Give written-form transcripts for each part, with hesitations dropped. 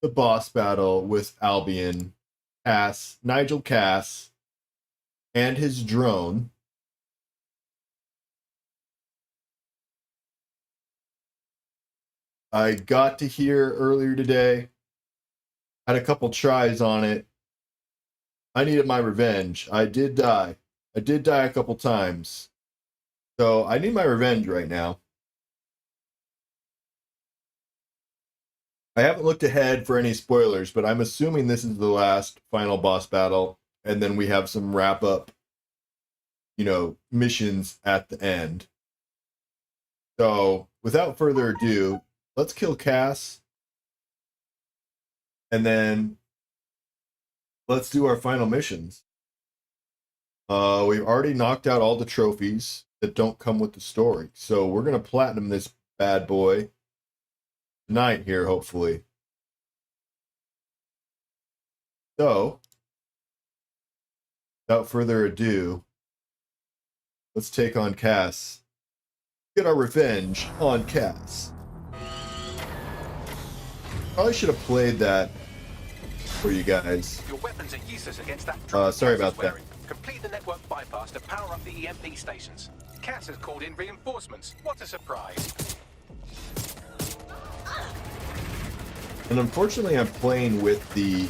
the boss battle with Albion, Nigel Cass, and his drone. I got to hear earlier today, had a couple tries on it. I needed my revenge. I did die. I did die a couple times. So I need my revenge right now. I haven't looked ahead for any spoilers, but I'm assuming this is the last final boss battle, and then we have some wrap up, missions at the end. So without further ado, let's kill Cass, and then let's do our final missions. We've already knocked out all the trophies that don't come with the story, so we're gonna platinum this bad boy tonight here, hopefully. So, without further ado, let's take on Cass. Get our revenge on Cass. Probably should have played that for you guys. Your weapons are useless against that. Sorry about that. Complete the network bypass to power up the EMP stations. Cass has called in reinforcements. What a surprise. And unfortunately, I'm playing with the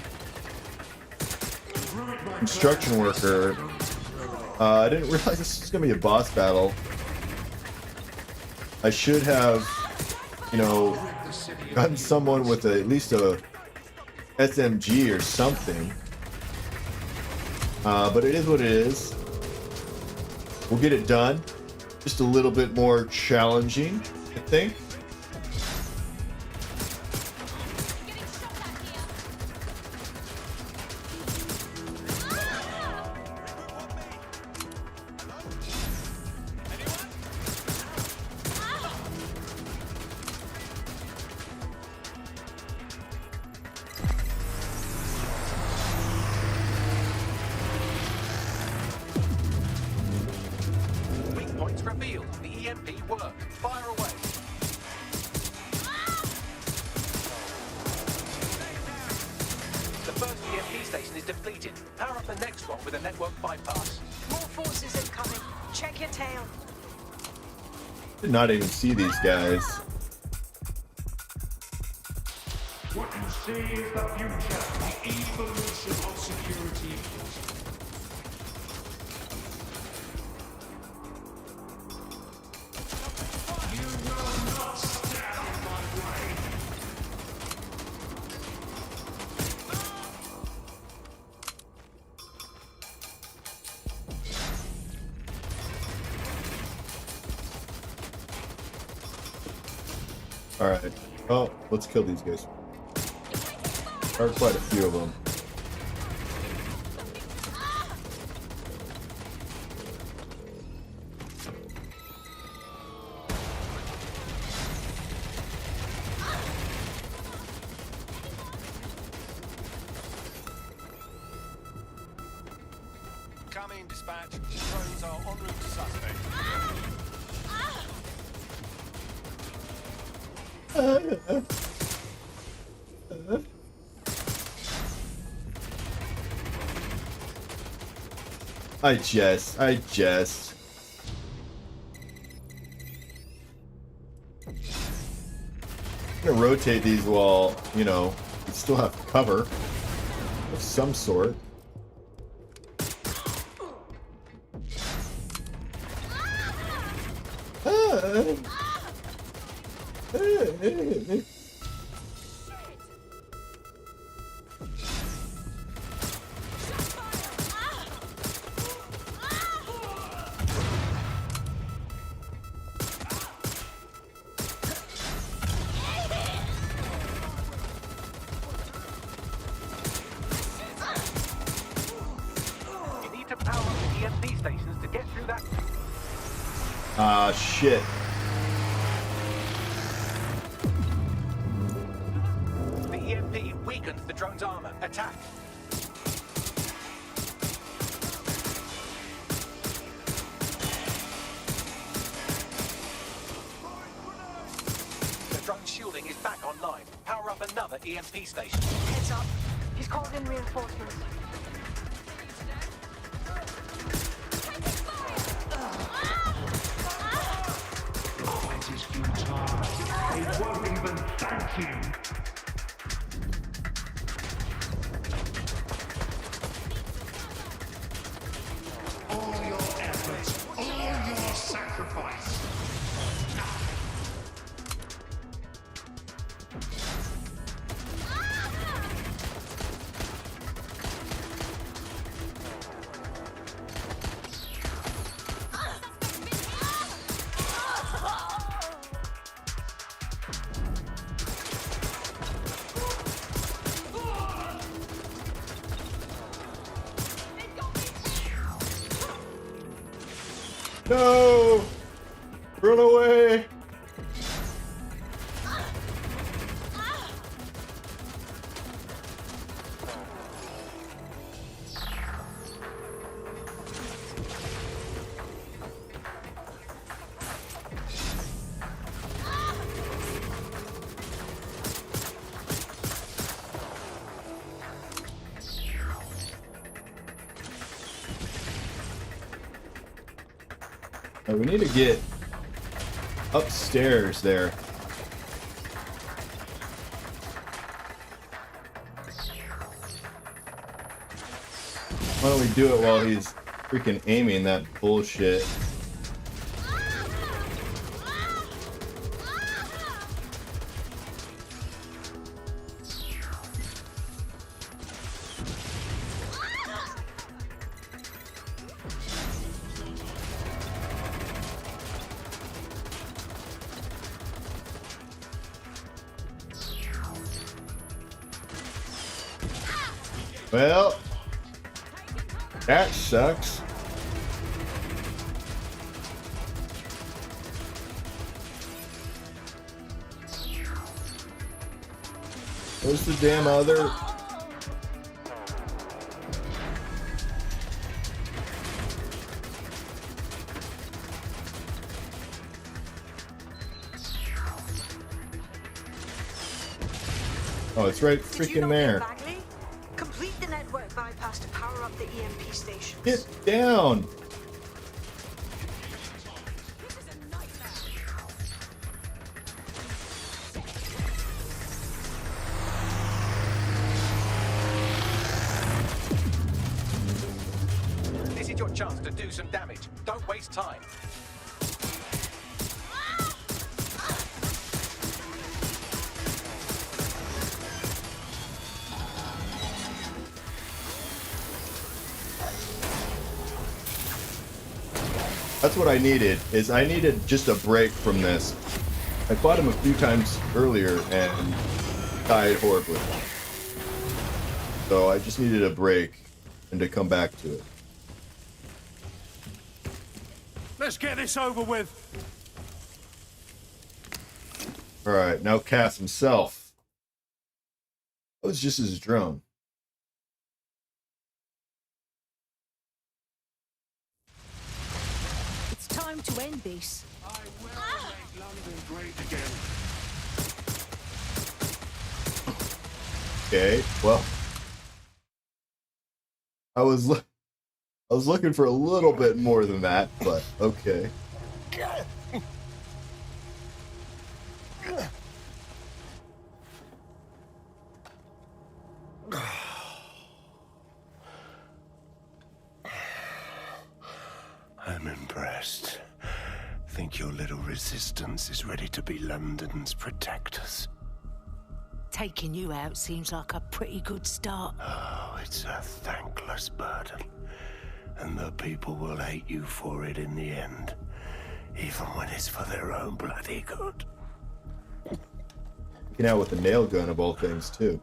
construction worker. I didn't realize this was going to be a boss battle. I should have, gotten someone with at least a SMG or something. But it is what it is. We'll get it done. Just a little bit more challenging, I think. Points revealed. The EMP work. Fire away. The first EMP station is depleted. Power up the next one with a network bypass. More forces incoming. Check your tail. Did not even see these guys. What you see is the future, the evolution of security. You will not stand in my way. All right. Oh, let's kill these guys. There are quite a few of them. Come in, dispatch. Drones are en route to suspect. I jest. I'm gonna rotate these while, we still have cover of some sort. You need to power up the EMP stations to get through that. Ah, shit. The EMP weakened the drone's armor. Attack. The drone's shielding is back online. Power up another EMP station. Heads up. He's called in reinforcements. It is futile. They won't even thank you. All your efforts, all your sacrifice. No! Run away! Oh, we need to get upstairs there. Why don't we do it while he's freaking aiming that bullshit? Well, that sucks. Where's the damn other? Oh, it's right Did you freaking not there. get Bagley? Complete the network bypass to power up the EMP stations. Get down. This is your chance to do some damage. Don't waste time. That's what I needed, is I needed just a break from this. I fought him a few times earlier and died horribly. So I just needed a break and to come back to it. Let's get this over with. Alright, now Cass himself. That was just his drone. It's time to end this. I will make London great again. Okay, well, I was looking for a little bit more than that, but okay. I'm impressed. Think your little resistance is ready to be London's protectors? Taking you out seems like a pretty good start. Oh, it's a thankless burden. And the people will hate you for it in the end. Even when it's for their own bloody good. Taking out with a nail gun of all things, too.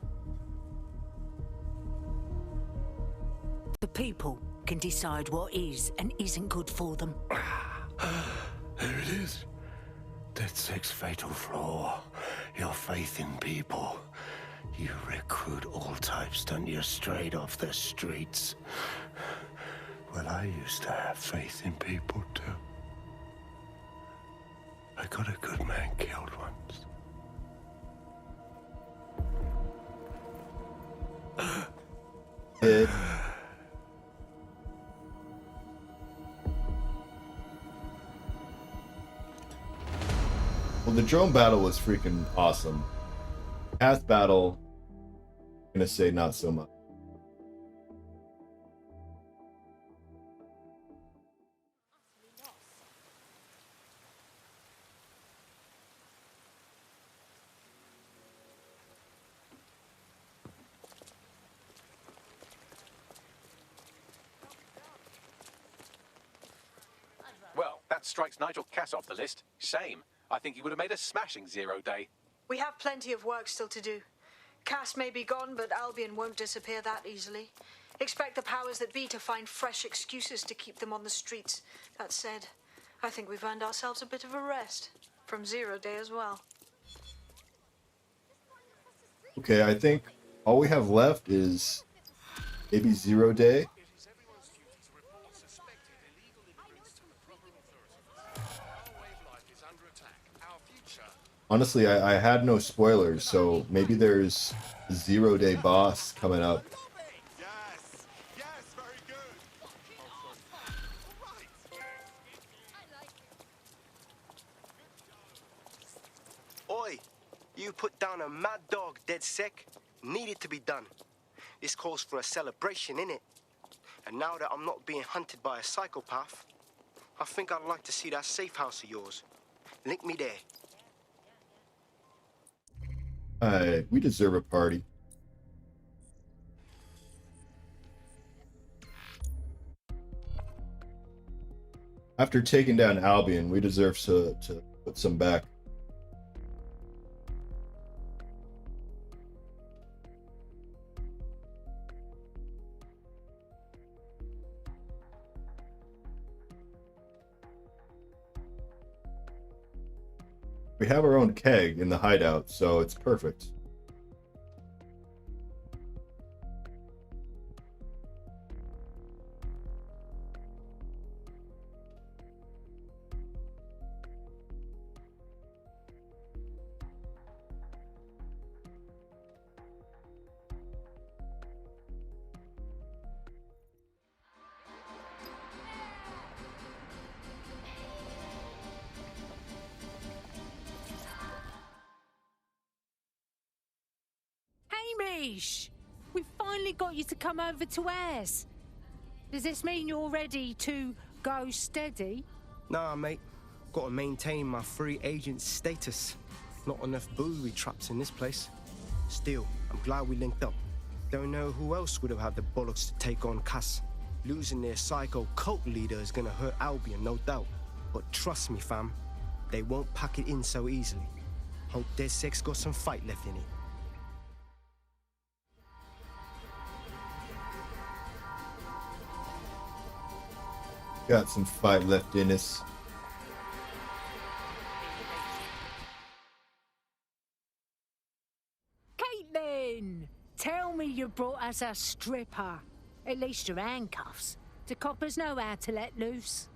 The people can decide what is and isn't good for them. There it is. That sixth fatal flaw. Your faith in people. You recruit all types, don't you, straight off the streets. Well, I used to have faith in people, too. I got a good man killed once. Hit. Well, the drone battle was freaking awesome. Path battle, I'm gonna say not so much. Well, that strikes Nigel Cass off the list. Shame. I think he would have made a smashing 0 day. We have plenty of work still to do. Cass may be gone, but Albion won't disappear that easily. Expect the powers that be to find fresh excuses to keep them on the streets. That said, I think we've earned ourselves a bit of a rest. From 0 day as well. Okay, I think all we have left is maybe 0 day. Honestly, I had no spoilers, so maybe there's a 0 day boss coming up. Yes, very good. Oi, you put down a mad dog, dead sick. Needed to be done. This calls for a celebration, innit? And now that I'm not being hunted by a psychopath, I think I'd like to see that safe house of yours. Link me there. Alright, we deserve a party. After taking down Albion, we deserve to put some back. We have our own keg in the hideout, so it's perfect. Hamish! We've finally got you to come over to ours. Does this mean you're ready to go steady? Nah, mate. Gotta maintain my free agent status. Not enough booby traps in this place. Still, I'm glad we linked up. Don't know who else would have had the bollocks to take on Cass. Losing their psycho cult leader is gonna hurt Albion, no doubt. But trust me, fam, they won't pack it in so easily. Hope Dead Six got some fight left in it. Got some fight left in us. Caitlin! Tell me you brought us a stripper. At least your handcuffs. Do coppers know how to let loose?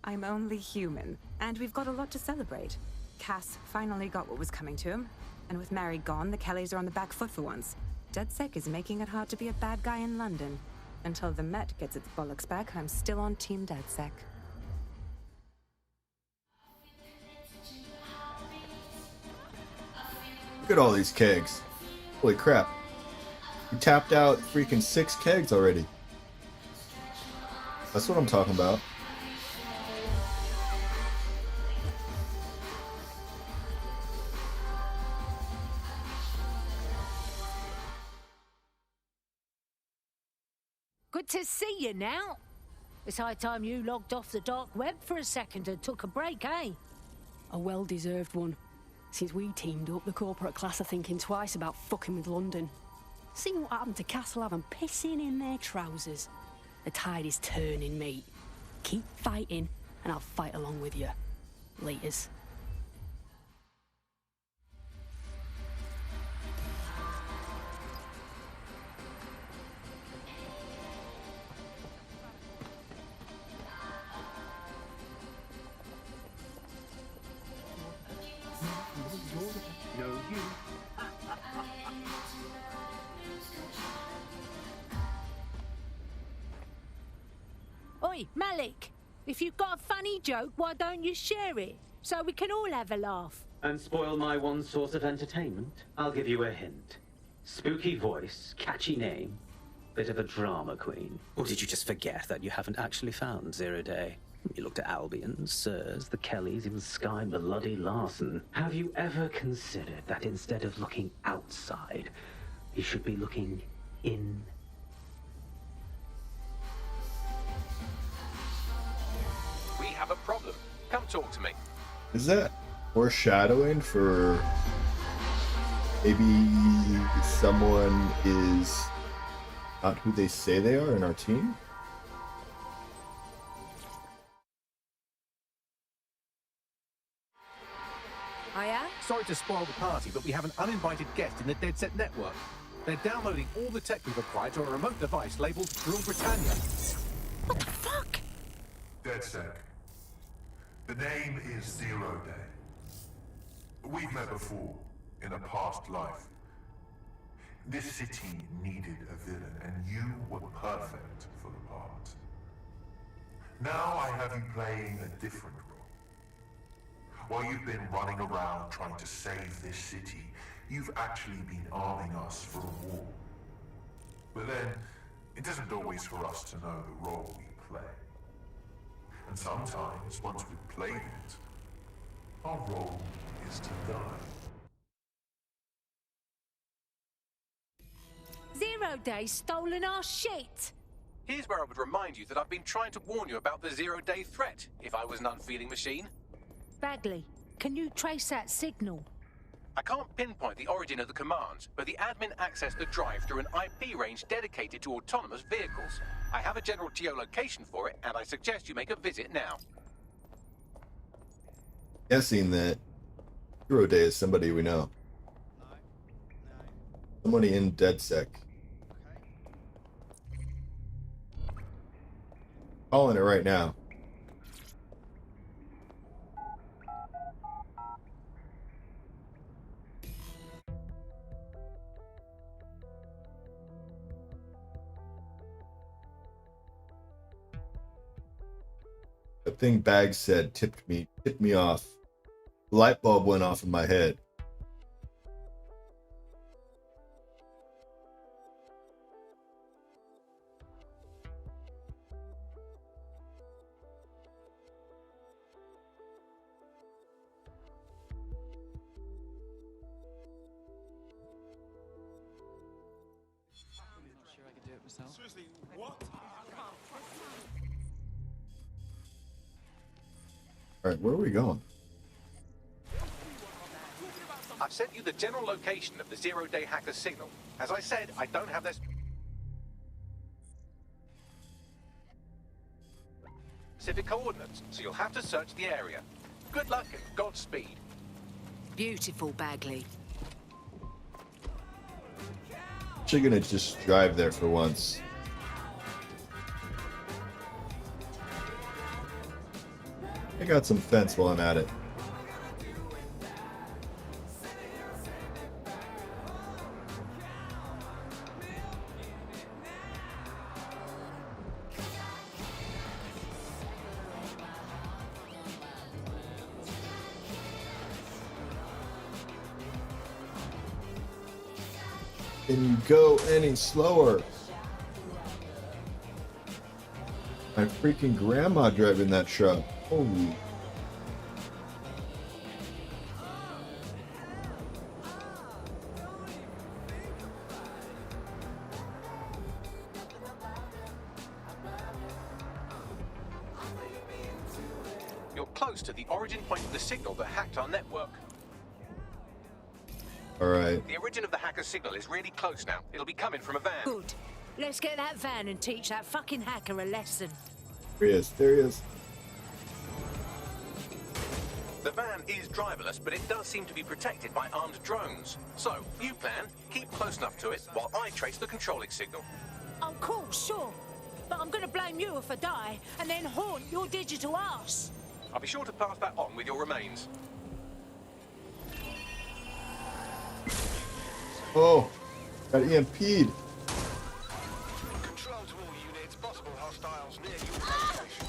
I'm only human, and we've got a lot to celebrate. Cass finally got what was coming to him, and with Mary gone, the Kellys are on the back foot for once. DedSec is making it hard to be a bad guy in London. Until the Met gets its bollocks back, I'm still on Team DedSec. Look at all these kegs. Holy crap. We tapped out freaking 6 kegs already. That's what I'm talking about. Good to see you now. It's high time you logged off the dark web for a second and took a break, eh? A well-deserved one. Since we teamed up, the corporate class are thinking twice about fucking with London. See what happened to Castlehaven pissing in their trousers. The tide is turning, mate. Keep fighting, and I'll fight along with you. Laters. Hey, Malik, if you've got a funny joke, why don't you share it? So we can all have a laugh. And spoil my one source of entertainment? I'll give you a hint. Spooky voice, catchy name, bit of a drama queen. Or did you just forget that you haven't actually found Zero Day? You looked at Albion, Sirs, the Kellys, even Sky Bloody Larson. Have you ever considered that instead of looking outside, you should be looking in? We have a problem. Come talk to me. Is that foreshadowing for maybe someone is not who they say they are in our team? Oh yeah? Sorry to spoil the party, but we have an uninvited guest in the Dead Set network. They're downloading all the tech we've acquired to a remote device labeled Rule Britannia. What the fuck? DedSec. The name is Zero Day. We've met before, in a past life. This city needed a villain, and you were perfect for the part. Now I have you playing a different role. While you've been running around trying to save this city, you've actually been arming us for a war. But then, it isn't always for us to know the role we play. And sometimes, once we've played it, our role is to die. Zero Day's stolen our shit. Here's where I would remind you that I've been trying to warn you about the zero-day threat, if I was an unfeeling machine. Bagley, can you trace that signal? I can't pinpoint the origin of the command, but the admin accessed the drive through an IP range dedicated to autonomous vehicles. I have a general geolocation for it, and I suggest you make a visit now. Guessing that Zero Day is somebody we know. Somebody in DedSec. Calling it right now. The thing Bag said tipped me off. The light bulb went off in my head. Seriously, what? All right, where are we going? I've sent you the general location of the zero-day hacker's signal. As I said, I don't have their specific coordinates, so you'll have to search the area. Good luck and Godspeed. Beautiful, Bagley. Actually gonna just drive there for once. I got some fence while I'm at it. Can you go any slower? My freaking grandma driving that truck. Holy. You're close to the origin point of the signal that hacked our network. All right. The origin of the hacker's signal is really close now. It'll be coming from a van. Good. Let's get that van and teach that fucking hacker a lesson. There he is. There he is. The van is driverless, but it does seem to be protected by armed drones. So, you plan, keep close enough to it while I trace the controlling signal. Oh, cool, sure. But I'm gonna blame you if I die, and then haunt your digital ass. I'll be sure to pass that on with your remains. Oh, got EMP'd. Control to all units. Possible hostiles near your location.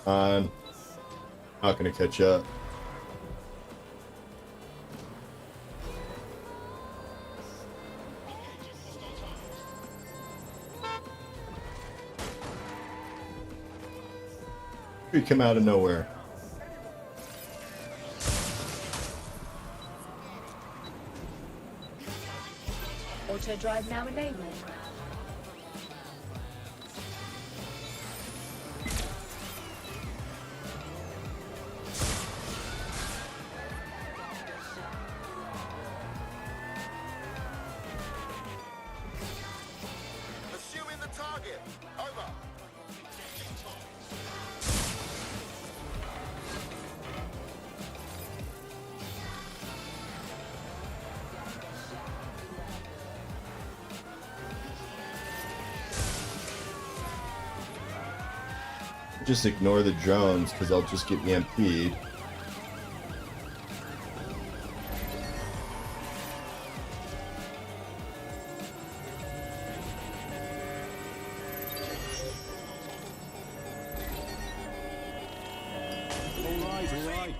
On. Not gonna catch up. We come out of nowhere. Auto drive now enabled. Pursuing the target. Over. Just ignore the drones because I'll just get EMP'd.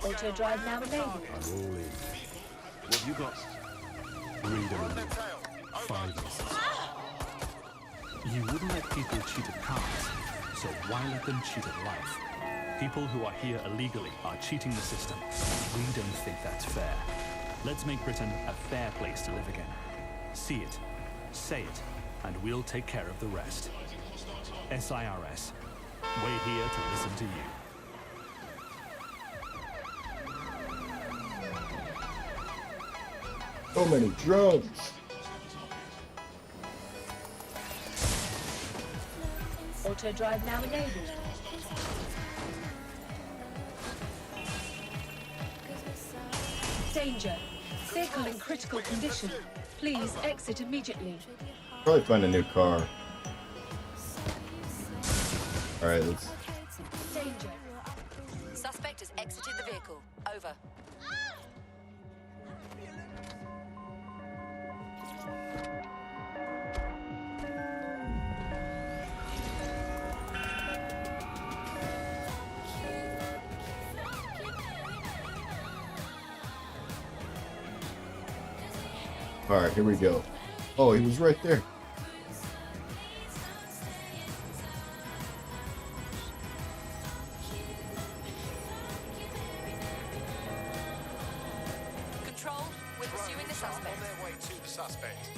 Auto drive now enabled. I'm all in. What have you got? Freedom. Fibers. You wouldn't let people cheat at cards, so why let them cheat at life? People who are here illegally are cheating the system. We don't think that's fair. Let's make Britain a fair place to live again. See it, say it, and we'll take care of the rest. SIRS. We're here to listen to you. So many drones. Auto drive now enabled. Danger. Vehicle in critical condition. Please exit immediately. Probably find a new car. Alright, let's... Danger. Suspect has exited the vehicle. Over. Alright, here we go. Oh, he was right there. Control, we're pursuing the suspect. On their way to the suspect.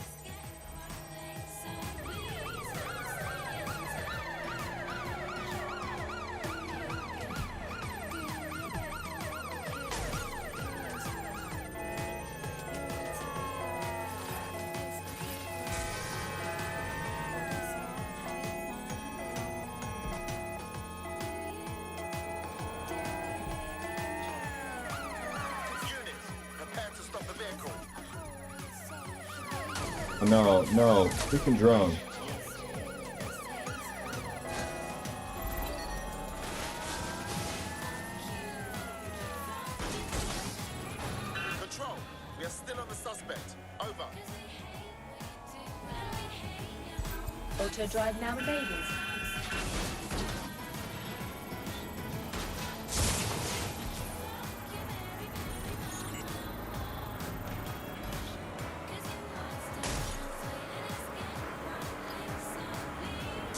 Units, prepare to stop the vehicle. No, no, freaking drone. Control, we are still on the suspect. Over. Auto drive now enabled.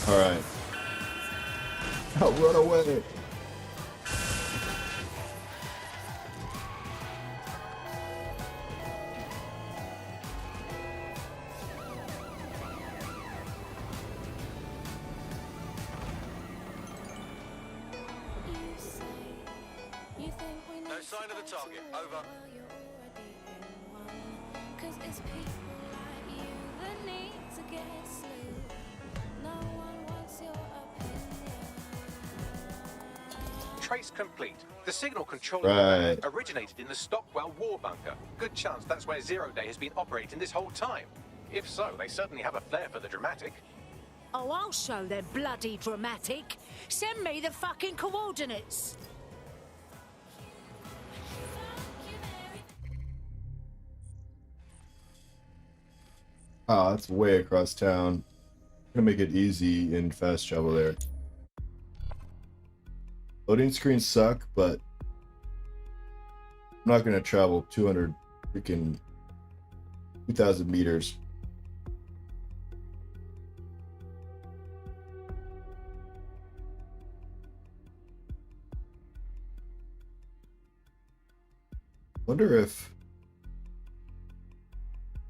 Alright. Oh, run away. No sign of the target. Over. Trace complete. The signal control Right. originated in the Stockwell war bunker. Good chance that's where Zero Day has been operating this whole time. If so, they certainly have a flair for the dramatic. Oh, I'll show they're bloody dramatic. Send me the fucking coordinates. Ah, that's way across town. Gonna make it easy in fast travel there. Loading screens suck, but I'm not gonna travel 200 freaking 2,000 meters. Wonder if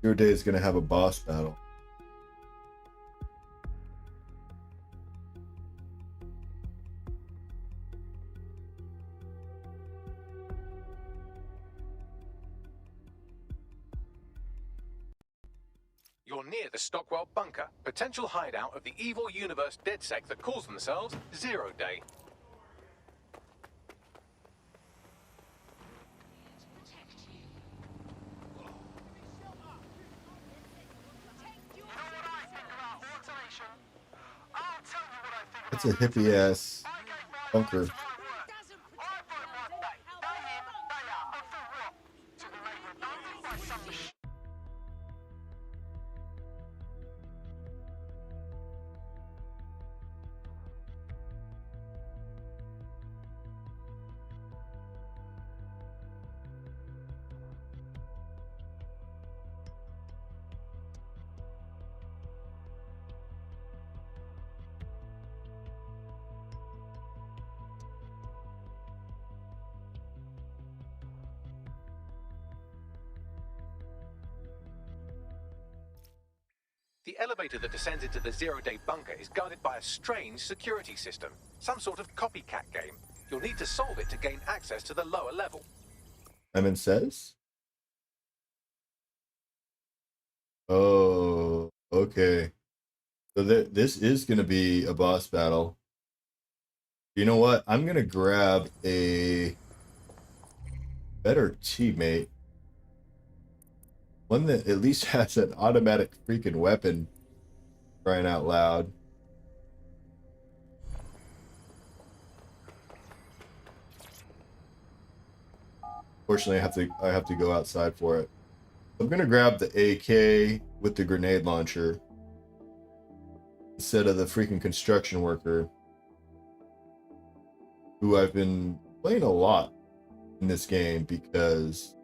your day is gonna have a boss battle. You're near the Stockwell bunker, potential hideout of the evil universe DedSec that calls themselves Zero Day. That's a hippie ass bunker. The elevator that descends into the Zero-Day bunker is guarded by a strange security system, some sort of copycat game. You'll need to solve it to gain access to the lower level. Lemon says? Oh, okay. So this is going to be a boss battle. You know what? I'm going to grab a better teammate. One that at least has an automatic freaking weapon, crying out loud. Fortunately, I have to go outside for it. I'm gonna grab the AK with the grenade launcher instead of the freaking construction worker, who I've been playing a lot in this game because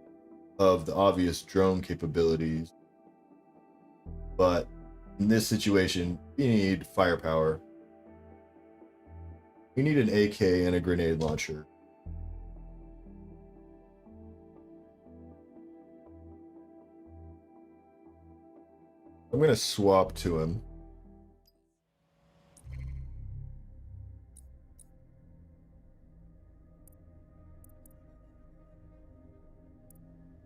of the obvious drone capabilities. But in this situation, we need firepower. We need an AK and a grenade launcher. I'm gonna swap to him.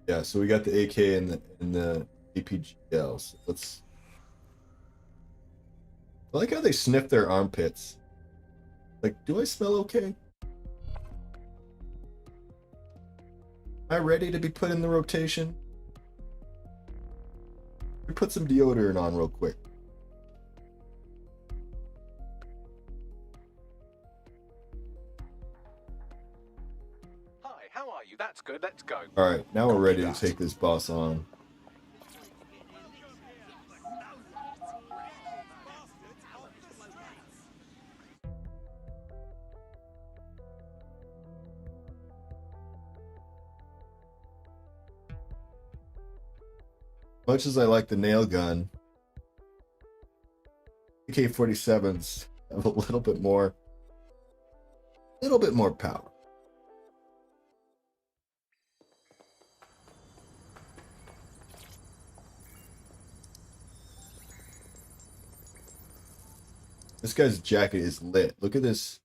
Yeah, so we got the AK and the APGL. So let's. I like how they sniff their armpits. Like, do I smell okay? Am I ready to be put in the rotation? We put some deodorant on real quick. Hi, how are you? That's good, let's go. Alright, now we're ready to take this boss on. Much as I like the nail gun, AK-47s have a little bit more power. This guy's jacket is lit. Look at this.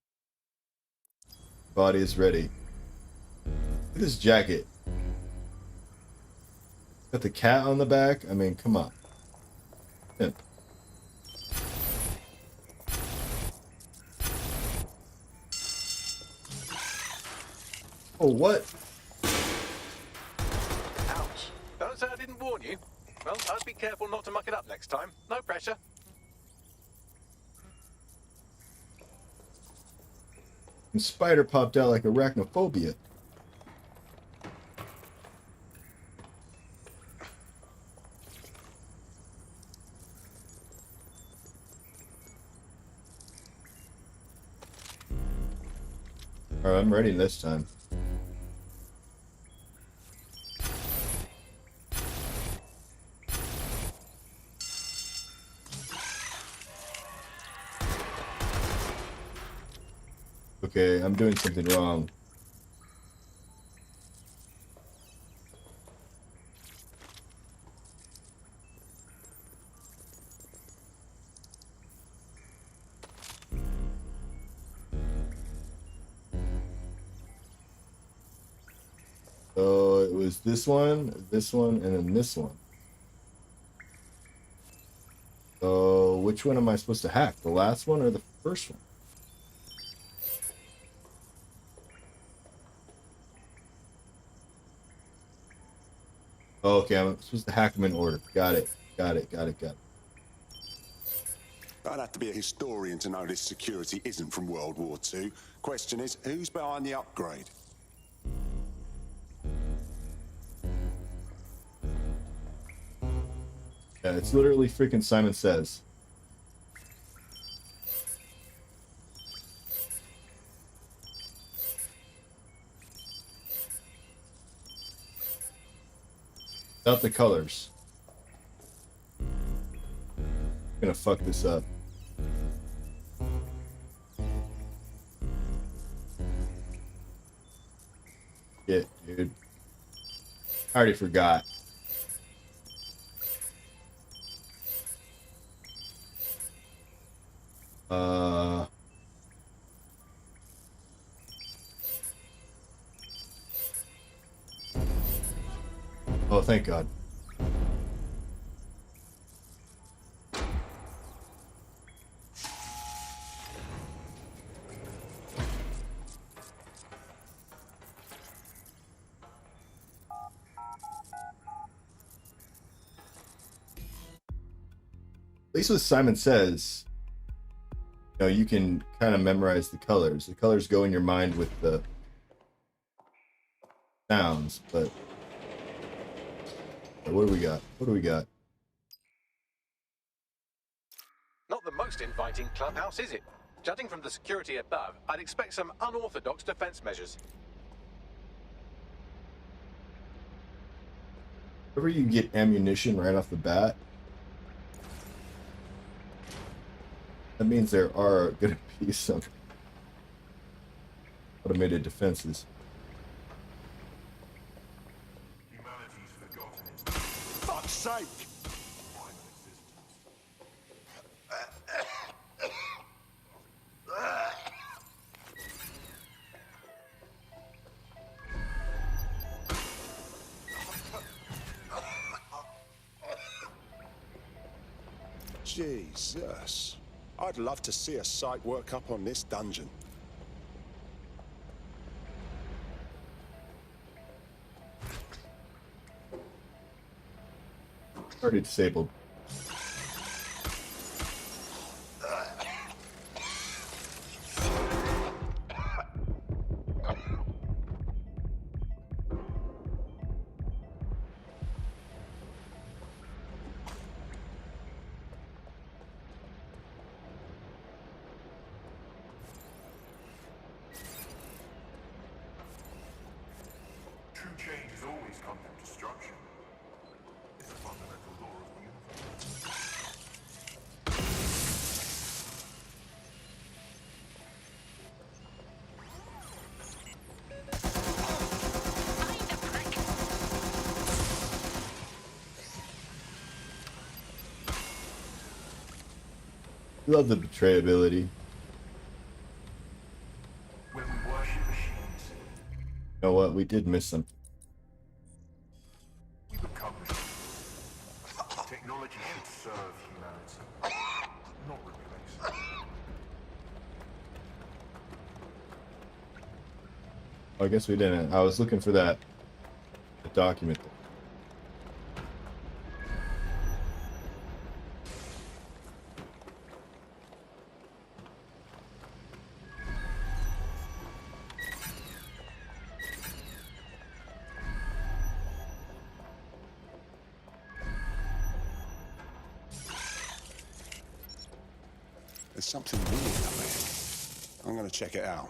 Body is ready. Look at this jacket. Got the cat on the back. I mean, come on. Pimp. Oh, what? Ouch. Don't say I didn't warn you. Well, I'd be careful not to muck it up next time. No pressure. And spider popped out like arachnophobia. Alright, I'm ready this time. Okay, I'm doing something wrong. So it was this one, and then this one. So which one am I supposed to hack? The last one or the first one? Oh, okay, I'm supposed to hack them in order. Got it. Got it. I'd have to be a historian to know this security isn't from World War II. Question is, who's behind the upgrade? Yeah, it's literally freaking Simon Says. Without the colors. I'm gonna fuck this up. Shit, dude. I already forgot. Oh, thank God. At least with Simon Says, you know, you can kind of memorize the colors. The colors go in your mind with the sounds, but what do we got? What do we got? Not the most inviting clubhouse, is it? Judging from the security above, I'd expect some unorthodox defense measures. Whenever you get ammunition right off the bat, that means there are going to be some automated defenses. Fuck's sake! Jesus. I'd love to see a site work up on this dungeon. Already disabled. True change has always come from destruction. It's a fundamental law of the universe. Love the betrayability. When we worship machines, You know what? We did miss something. we become machines. Technology should serve humanity, not replace it. Oh, I guess we didn't. I was looking for that document. There's something weird up there. I'm gonna check it out.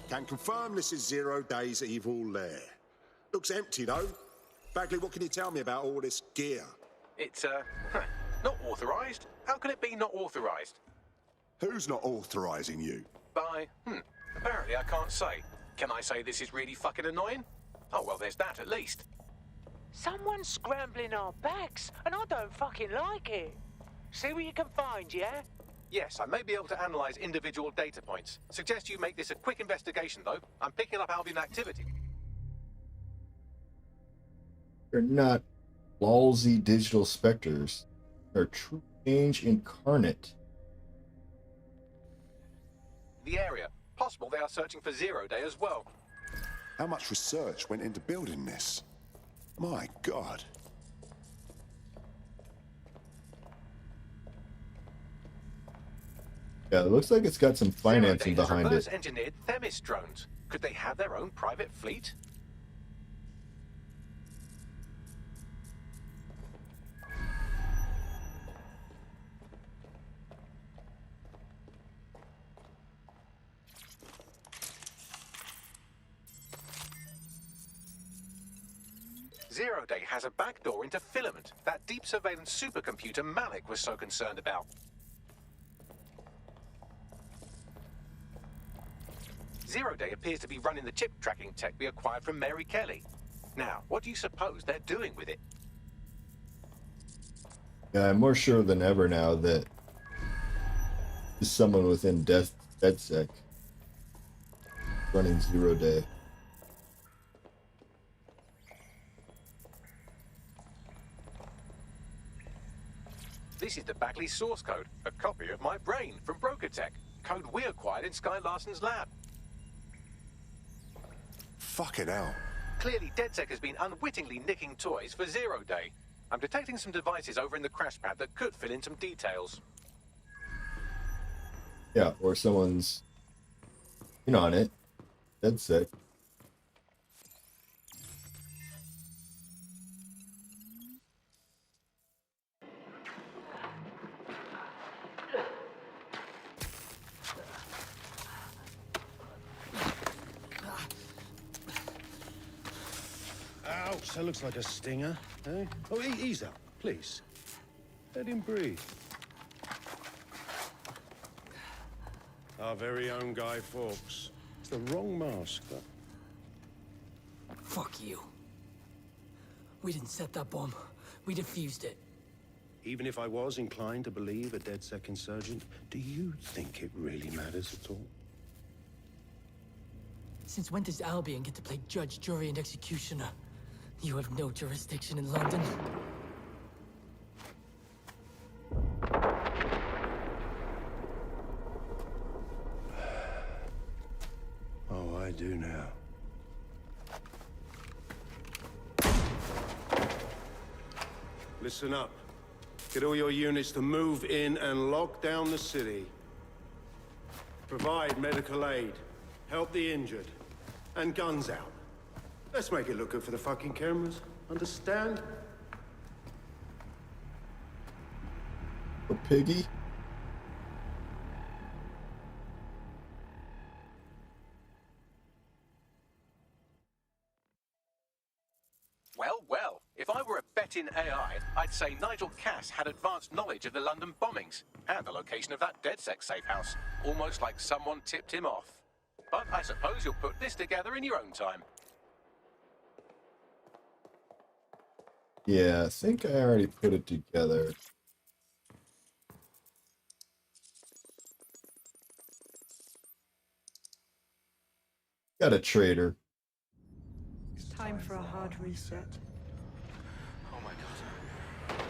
Can confirm this is Zero Day's evil lair. Looks empty, though. Bagley, what can you tell me about all this gear? It's, not authorized. How can it be not authorized? Who's not authorizing you? Apparently I can't say. Can I say this is really fucking annoying? Oh, well, there's that at least. Someone's scrambling our backs, and I don't fucking like it. See what you can find, yeah? Yes, I may be able to analyze individual data points. Suggest you make this a quick investigation, though. I'm picking up Albion activity. They're not lousy digital specters. They're true change incarnate. The area. Possible they are searching for Zero Day as well. How much research went into building this? My God. Yeah, it looks like it's got some financing Zero Day has behind it. reverse-engineered Themis drones. Could they have their own private fleet? Zero Day has a backdoor into Filament, that deep surveillance supercomputer Malik was so concerned about. Zero Day appears to be running the chip tracking tech we acquired from Mary Kelly. Now, what do you suppose they're doing with it? Yeah, I'm more sure than ever now that there's someone within DedSec running Zero Day. This is the Bagley source code, a copy of my brain from BrokerTech, code we acquired in Sky Larson's lab. Fucking hell. Clearly, DedSec has been unwittingly nicking toys for Zero Day. I'm detecting some devices over in the crash pad that could fill in some details. Yeah, or someone's in on it. DedSec. Ouch, that looks like a stinger, eh? Oh, ease up, please. Let him breathe. Our very own Guy Fawkes. It's the wrong mask, though. Fuck you. We didn't set that bomb. We defused it. Even if I was inclined to believe a DedSec insurgent, do you think it really matters at all? Since when does Albion get to play judge, jury, and executioner? You have no jurisdiction in London. Oh, I do now. Listen up. Get all your units to move in and lock down the city. Provide medical aid. Help the injured. And guns out. Let's make it look good for the fucking cameras. Understand? Or Piggy? Well, well, if I were a betting AI, I'd say Nigel Cass had advanced knowledge of the London bombings and the location of that DedSec safe house, almost like someone tipped him off. But I suppose you'll put this together in your own time. Yeah, I think I already put it together. Got a traitor. It's time for a hard reset. Oh my god.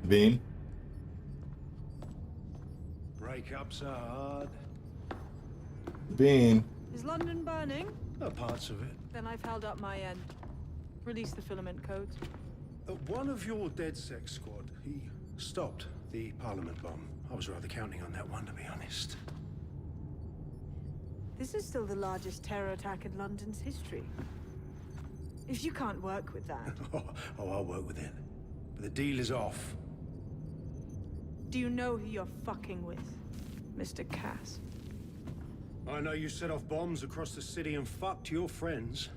Bean? Breakups are hard. Bean. Is London burning? Parts of it. Then I've held up my end. Release the filament codes. One of your DedSec squad, he stopped the Parliament bomb. I was rather counting on that one, to be honest. This is still the largest terror attack in London's history. If you can't work with that... Oh, I'll work with it. But the deal is off. Do you know who you're fucking with, Mr. Cass? I know you set off bombs across the city and fucked your friends.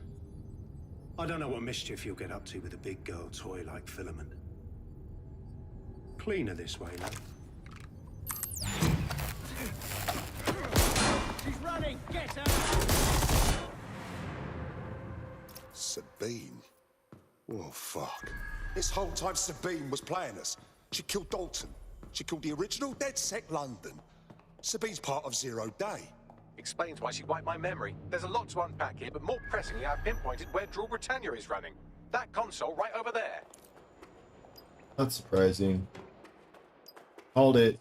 I don't know what mischief you'll get up to with a big girl toy like Filament. Cleaner this way, love. She's running! Get her! Sabine? Oh, fuck. This whole time Sabine was playing us. She killed Dalton. She killed the original DedSec London. Sabine's part of Zero Day. Explains why she wiped my memory. There's a lot to unpack here, but more pressingly, I've pinpointed where Drool Britannia is running. That console right over there. That's surprising. Called it.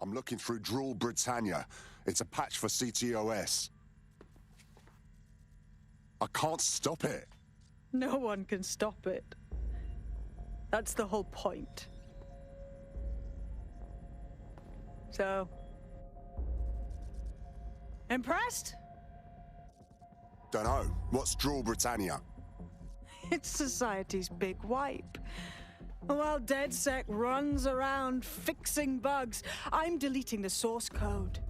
I'm looking through Drool Britannia. It's a patch for CTOS. I can't stop it. No one can stop it. That's the whole point. So... impressed? Dunno. What's Drool Britannia? It's society's big wipe. While DedSec runs around fixing bugs, I'm deleting the source code.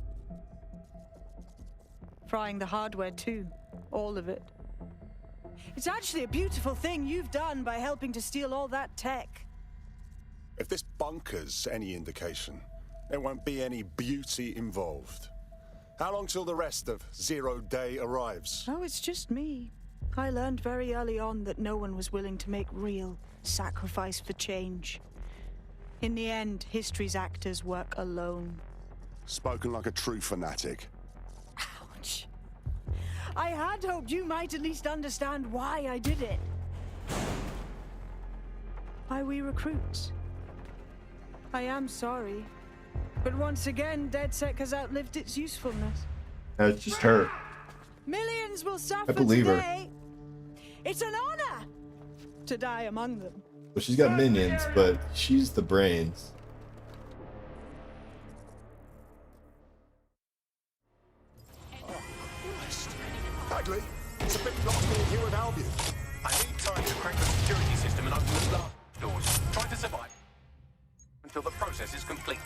Frying the hardware too. All of it. It's actually a beautiful thing you've done by helping to steal all that tech. If this bunker's any indication, there won't be any beauty involved. How long till the rest of Zero Day arrives? Oh, it's just me. I learned very early on that no one was willing to make real sacrifice for change. In the end, history's actors work alone. Spoken like a true fanatic. Ouch. I had hoped you might at least understand why I did it. Why we recruits. I am sorry, but once again, DedSec has outlived its usefulness. It's just her. Millions will suffer I believe her. today. It's an honor to die among them. Well, she's got minions, but she's the brains. Bagley, it's a bit lost in here with Albion. I need time to crack the security system and open the last doors. Try to survive until the process is complete.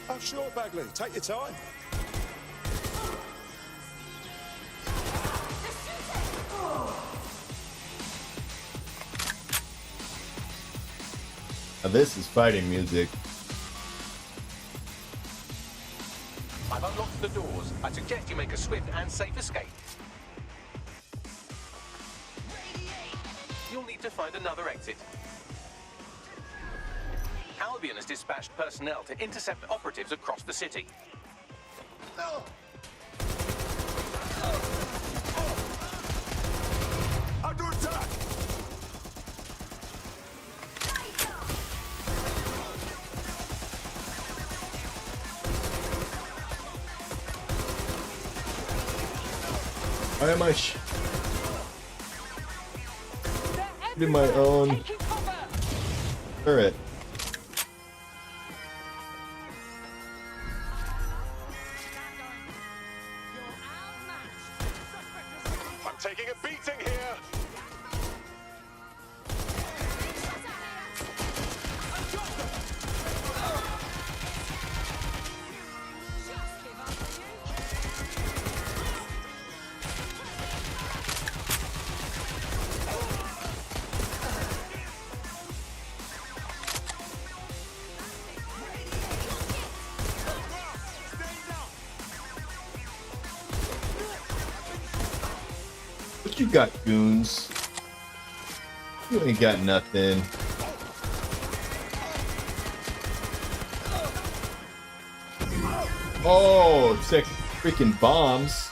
Oh, sure, Bagley. Take your time. Now this is fighting music. I've unlocked the doors. I suggest you make a swift and safe escape. You'll need to find another exit. Albion has dispatched personnel to intercept operatives across the city. Under attack! Why am I do my own turret? I'm taking a beating here. What you got, goons? You ain't got nothing. Oh, it's like freaking bombs.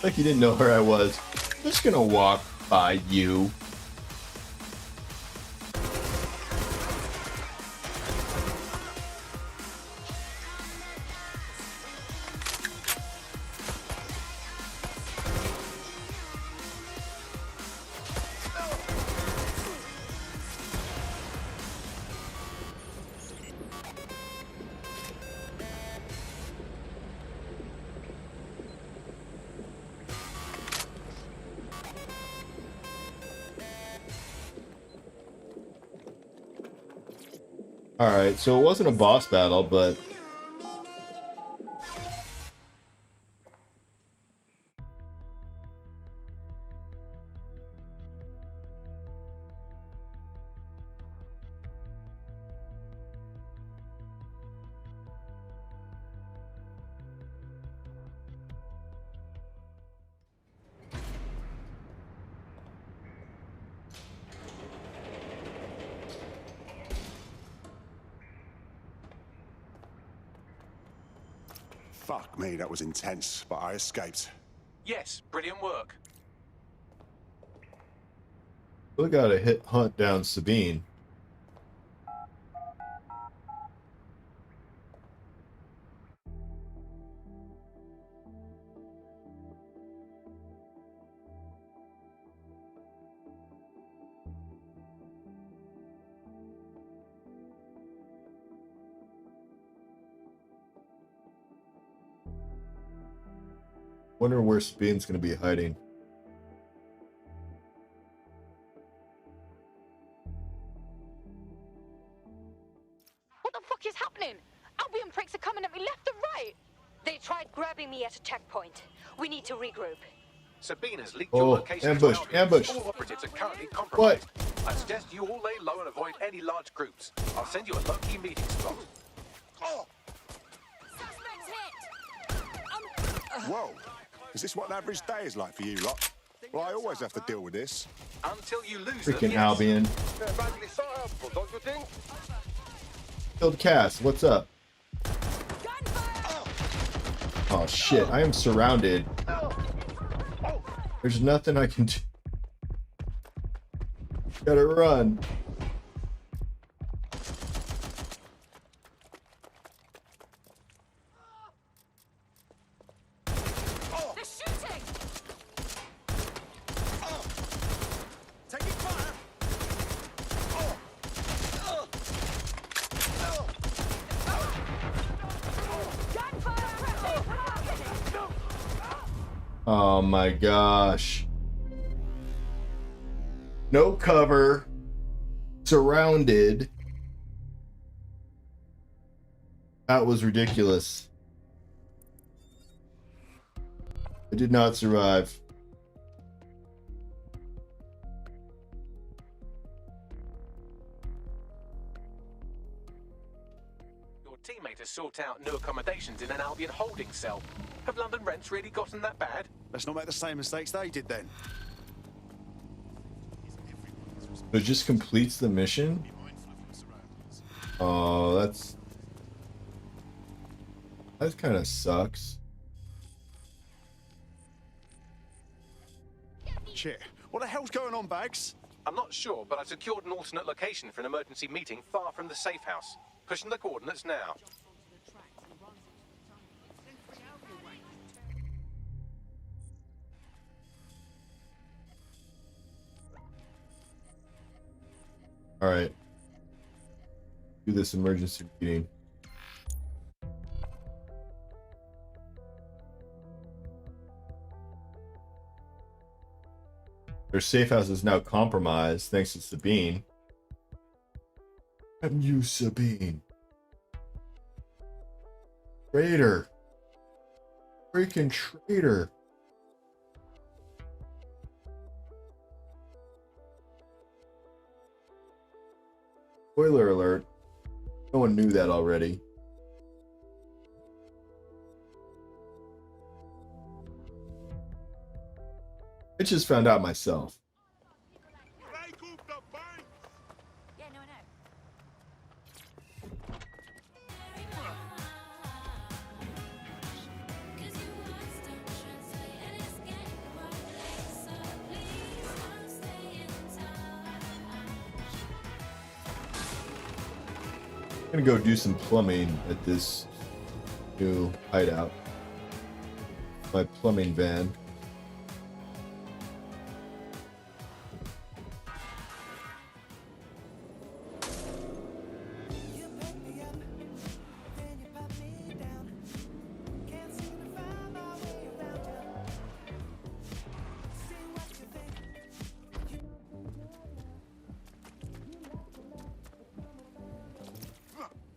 Like you didn't know where I was. Just gonna walk by you. Alright, so it wasn't a boss battle, but... Fuck me, that was intense, but I escaped. Yes, brilliant work. We gotta hunt down Sabine. Wonder where Sabine's gonna be hiding. What the fuck is happening? Albion pricks are coming at me left and right. They tried grabbing me at a checkpoint. We need to regroup. Sabine has leaked your location ambush, to Albion. ambush. All operatives are currently compromised. I suggest you all lay low and avoid any large groups. I'll send you a low-key meeting spot. Whoa, is this what an average day is like for you lot? Well, I always have to deal with this. Until you lose Freaking them, yes. Albion. They're badly so helpful, don't you think? Killed Cass, what's up? Oh shit, I am surrounded. There's nothing I can do. Gotta run. They're shooting! Taking fire! Oh my gosh. No cover. Surrounded. That was ridiculous. I did not survive. Your teammate has sought out new accommodations in an Albion holding cell. Have London rents really gotten that bad? Let's not make the same mistakes they did then. It just completes the mission? Oh, that kind of sucks. Shit, what the hell's going on, Bags? I'm not sure, but I secured an alternate location for an emergency meeting far from the safe house. Pushing the coordinates now. All right. Do this emergency meeting. Their safe house is now compromised thanks to Sabine. And you, Sabine. Traitor. Freaking traitor. Spoiler alert. No one knew that already. I just found out myself. I'm gonna go do some plumbing at this new hideout. My plumbing van.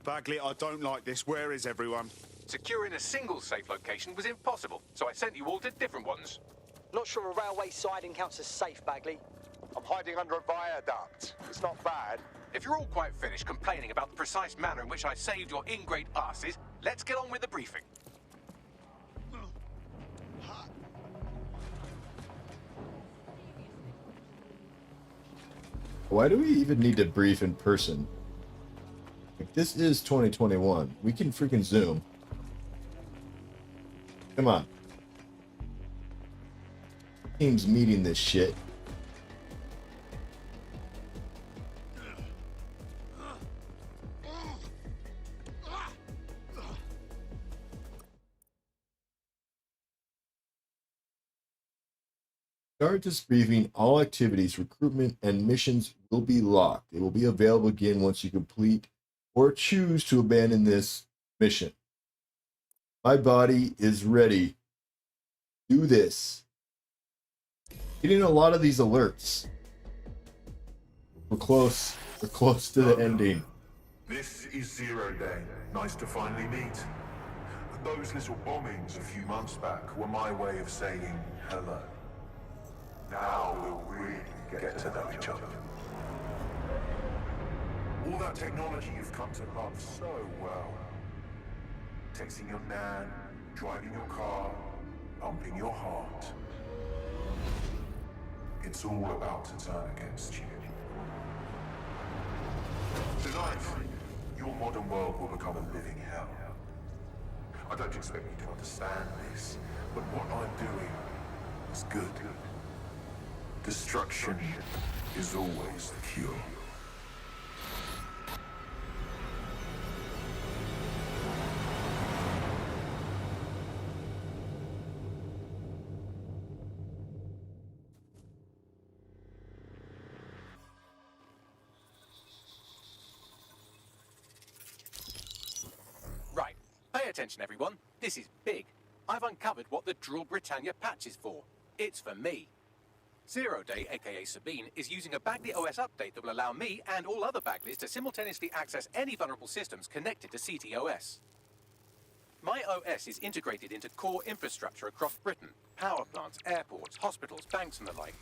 Bagley, I don't like this. Where is everyone? Securing a single safe location was impossible, so I sent you all to different ones. Not sure a railway siding counts as safe, Bagley. I'm hiding under a viaduct. It's not bad. If you're all quite finished complaining about the precise manner in which I saved your ingrate asses, let's get on with the briefing. Why do we even need to brief in person? Like, this is 2021. We can freaking Zoom. Come on. Team's meeting this shit. Start this briefing. All activities, recruitment, and missions will be locked. They will be available again once you complete or choose to abandon this mission. My body is ready. Do this. Getting a lot of these alerts. We're close. We're close to the ending. This is 0 Day. Nice to finally meet. Those little bombings a few months back were my way of saying hello. Now we'll really get to know each other. All that technology you've come to love so well. Texting your nan, driving your car, pumping your heart. It's all about to turn against you. Tonight, your modern world will become a living hell. I don't expect you to understand this, but what I'm doing is good. Destruction is always the cure. Right. Pay attention, everyone. This is big. I've uncovered what the Drill Britannia patch is for. It's for me. 0 Day, aka Sabine, is using a Bagley OS update that will allow me and all other Bagleys to simultaneously access any vulnerable systems connected to CTOS. My OS is integrated into core infrastructure across Britain, power plants, airports, hospitals, banks and the like.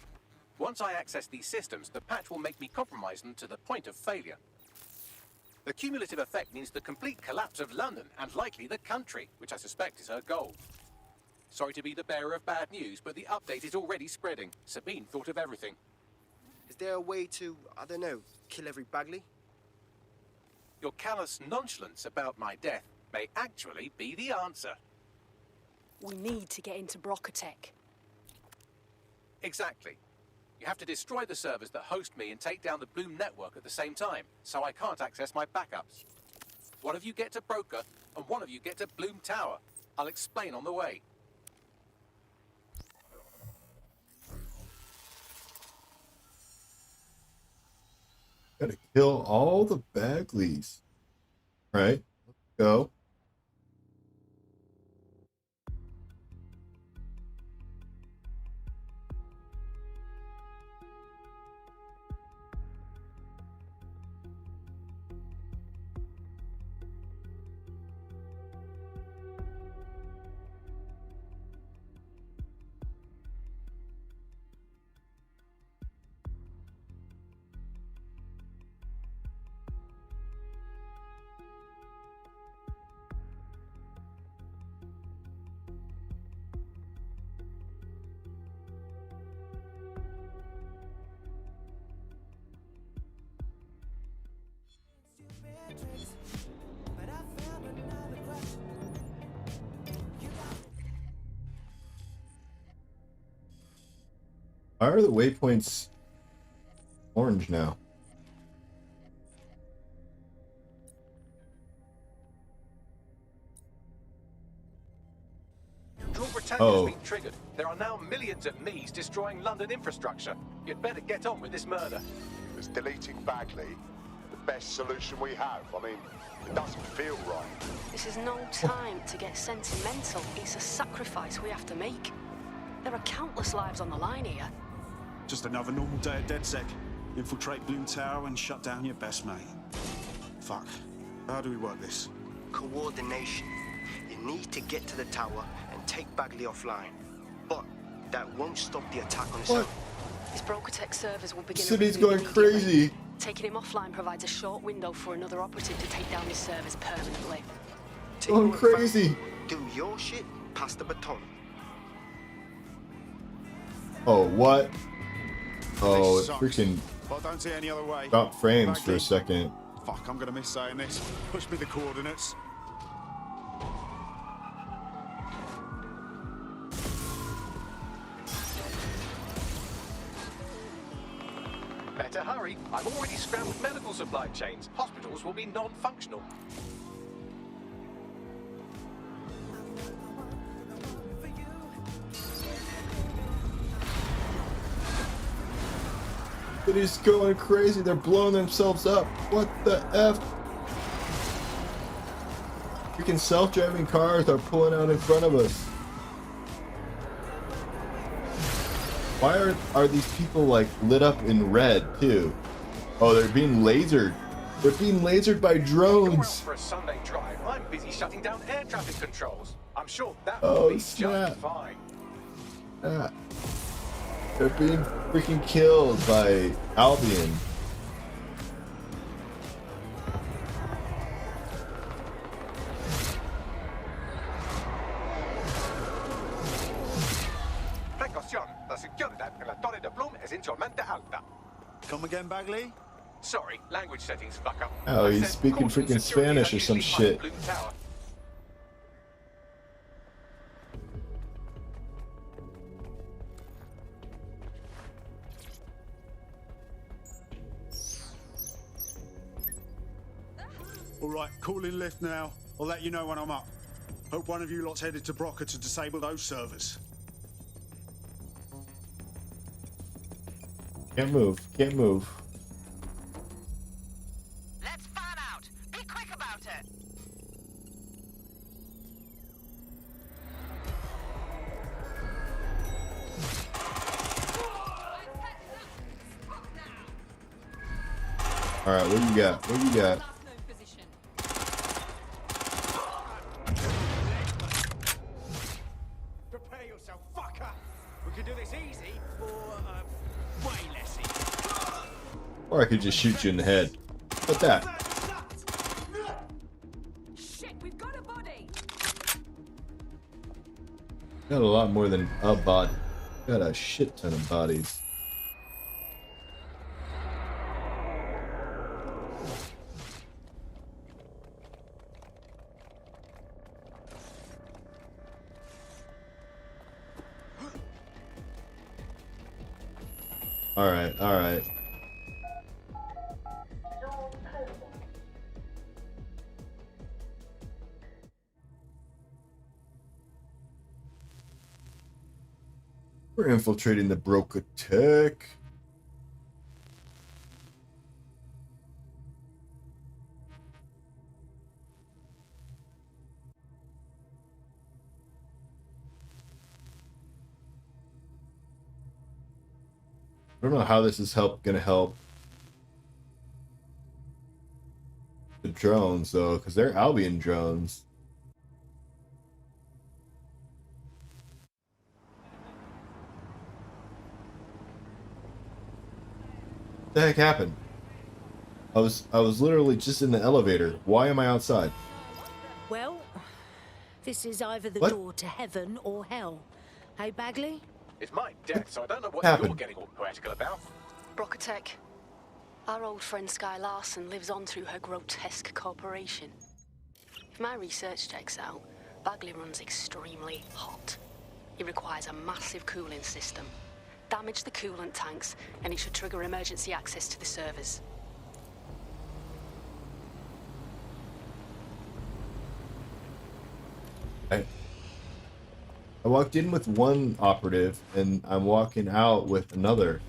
Once I access these systems, the patch will make me compromise them to the point of failure. The cumulative effect means the complete collapse of London and likely the country, which I suspect is her goal. Sorry to be the bearer of bad news, but the update is already spreading. Sabine thought of everything. Is there a way to, I don't know, kill every Bagley? Your callous nonchalance about my death may actually be the answer. We need to get into Brocatech. Exactly. You have to destroy the servers that host me and take down the Bloom network at the same time, so I can't access my backups. One of you get to Broker, and one of you get to Bloom Tower. I'll explain on the way. Gotta kill all the Bagleys. Right? Let's go. Why are the waypoints orange now? Britannia's been triggered. There are now millions of me's destroying London infrastructure. You'd better get on with this murder. Is deleting Bagley the best solution we have? I mean, it doesn't feel right. This is no time to get sentimental. It's a sacrifice we have to make. There are countless lives on the line here. Just another normal day at DedSec. Infiltrate Bloom Tower and shut down your best mate. Fuck. How do we work this? Coordination. You need to get to the tower and take Bagley offline. But that won't stop the attack on its own. His Brokotech servers will begin. City's going crazy. Taking him offline provides a short window for another operative to take down his servers permanently. Going crazy. Do your shit, pass the baton. Oh, what? Oh, it Sucks. freaking But I don't see any other way. stopped frames for Bagley. a second. Fuck, I'm gonna miss saying this. Push me the coordinates. Better hurry. I've already scrambled medical supply chains. Hospitals will be non-functional. City's going crazy. They're blowing themselves up. What the F? Freaking self-driving cars are pulling out in front of us. Why are these people like lit up in red too? Oh, they're being lasered. They're being lasered by Go out drones. for a Sunday drive. I'm busy shutting down air traffic controls. I'm sure that Oh, will be snap. just fine. Ah. They're being freaking killed by Albion. Precaución. La seguridad en la Torre de Bloom es insolmente alta. Come again, Bagley? Sorry, language settings fuck up. Oh, I he's said speaking caution, freaking security is Spanish or some unusually high shit. at Bloom Tower. All right, call in lift now. I'll let you know when I'm up. Hope one of you lot's headed to Broca to disable those servers. Can't move. Can't move. Let's fan out. Be quick about it. All right, what do you got? What do you got? Prepare yourself, fucker. We can do this easy or way less easy. Or I could just shoot you in the head. What's that? Shit, we've got a body. Got a lot more than a body. Got a shit ton of bodies. All right, all right. We're infiltrating the Brokotech. I don't know how this is gonna help the drones though, because they're Albion drones. What the heck happened? I was literally just in the elevator. Why am I outside? Well, this is either the What? door to heaven or hell. Hey, Bagley? It's my death, so I don't know what happened? you're getting all poetical about. Brokotech. Our old friend Sky Larson lives on through her grotesque corporation. If my research checks out, Bagley runs extremely hot. It requires a massive cooling system. Damage the coolant tanks, and it should trigger emergency access to the servers. I walked in with one operative, and I'm walking out with another.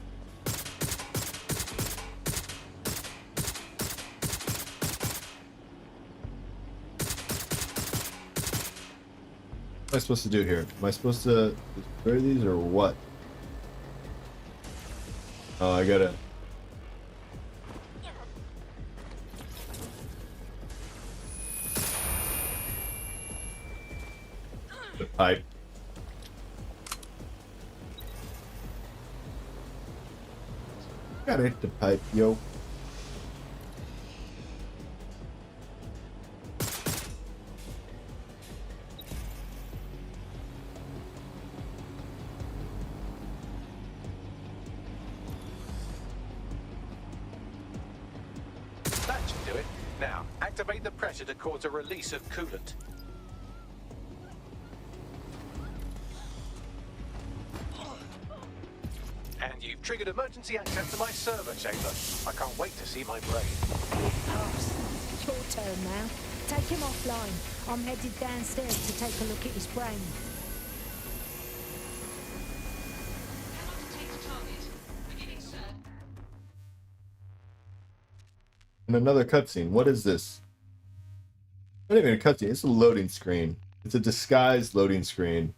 What am I supposed to do here? Am I supposed to destroy these or what? Oh, I gotta... The pipe. Gotta hit the pipe, yo. That should do it. Now, activate the pressure to cause a release of coolant. And you've triggered emergency access to my server chamber. I can't wait to see my brain. Pass. Your turn now. Take him offline. I'm headed downstairs to take a look at his brain. And another cutscene. What is this? Not even a cutscene. It's a loading screen. It's a disguised loading screen.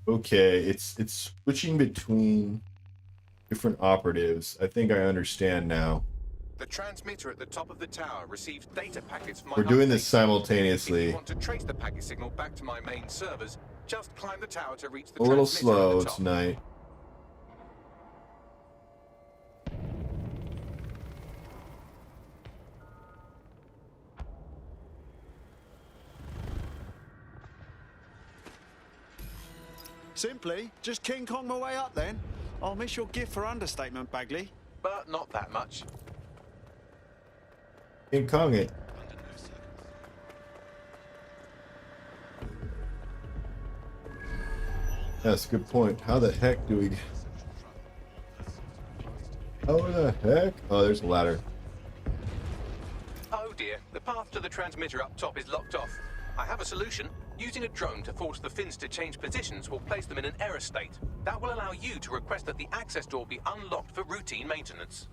Okay, it's switching between different operatives. I think I understand now. The transmitter at the top of the tower receives data packets from my We're doing this If simultaneously. you want to trace the packet signal back to my main servers, just climb the tower to reach the A little transmitter at slow the top. tonight. Simply, just King Kong my way up then. I'll miss your gift for understatement, Bagley. But not that much. King Kong it. That's a good point. How the heck do we... How the heck? Oh, there's a ladder. Oh dear, the path to the transmitter up top is locked off. I have a solution. Using a drone to force the fins to change positions will place them in an error state. That will allow you to request that the access door be unlocked for routine maintenance.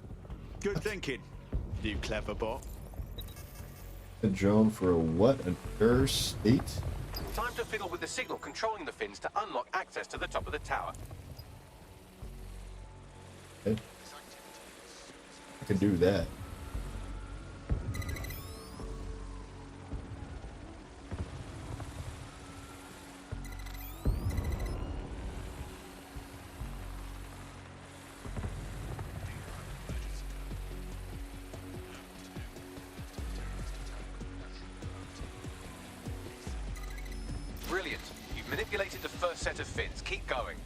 Good thinking, you clever bot. A drone for a what? An error state? Time to fiddle with the signal controlling the fins to unlock access to the top of the tower. Okay. I can do that. Brilliant. You've manipulated the first set of fins. Keep going.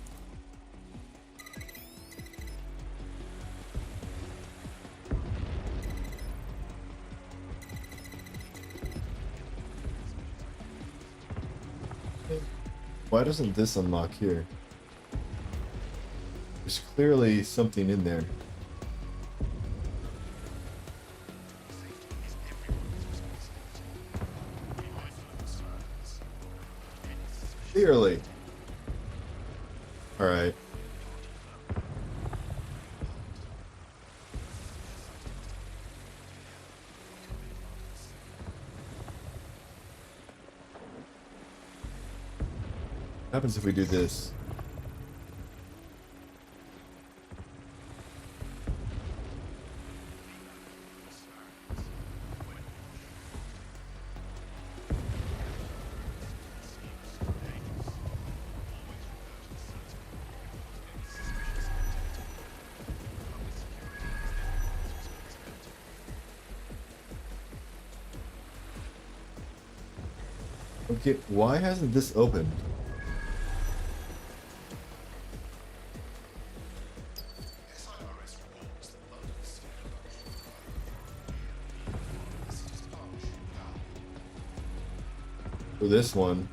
Why doesn't this unlock here? There's clearly something in there. Clearly. All right. What happens if we do this? Okay, why hasn't this opened? for this one.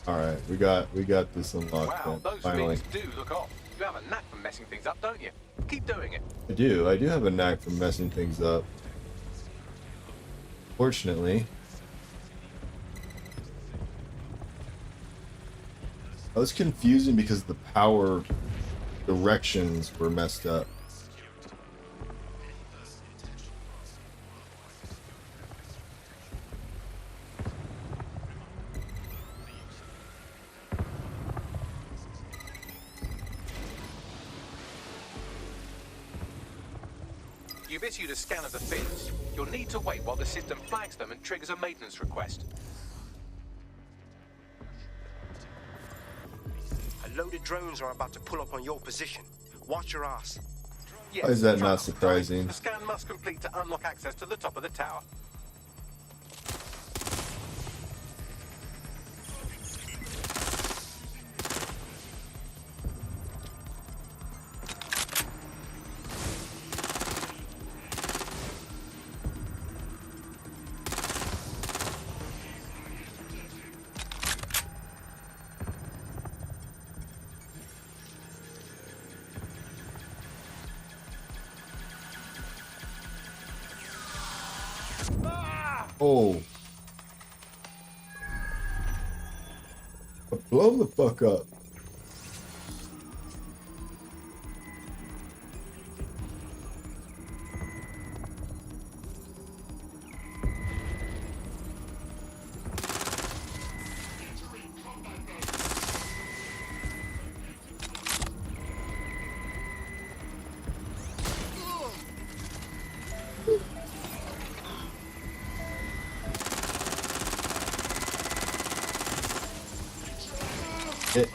All right, we got this unlocked. Wow, those finally. fins do look off. You have a knack for messing things up, don't you? Keep doing it. I do have a knack for messing things up. Fortunately, I was confusing because the power directions were messed up. You've issued a scan of the fins. You'll need to wait while the system flags them and triggers a maintenance request. A load of drones are about to pull up on your position. Watch your ass. Yes, Why is that try not to die. surprising? The scan must complete to unlock access to the top of the tower. Oh. Blow the fuck up. It.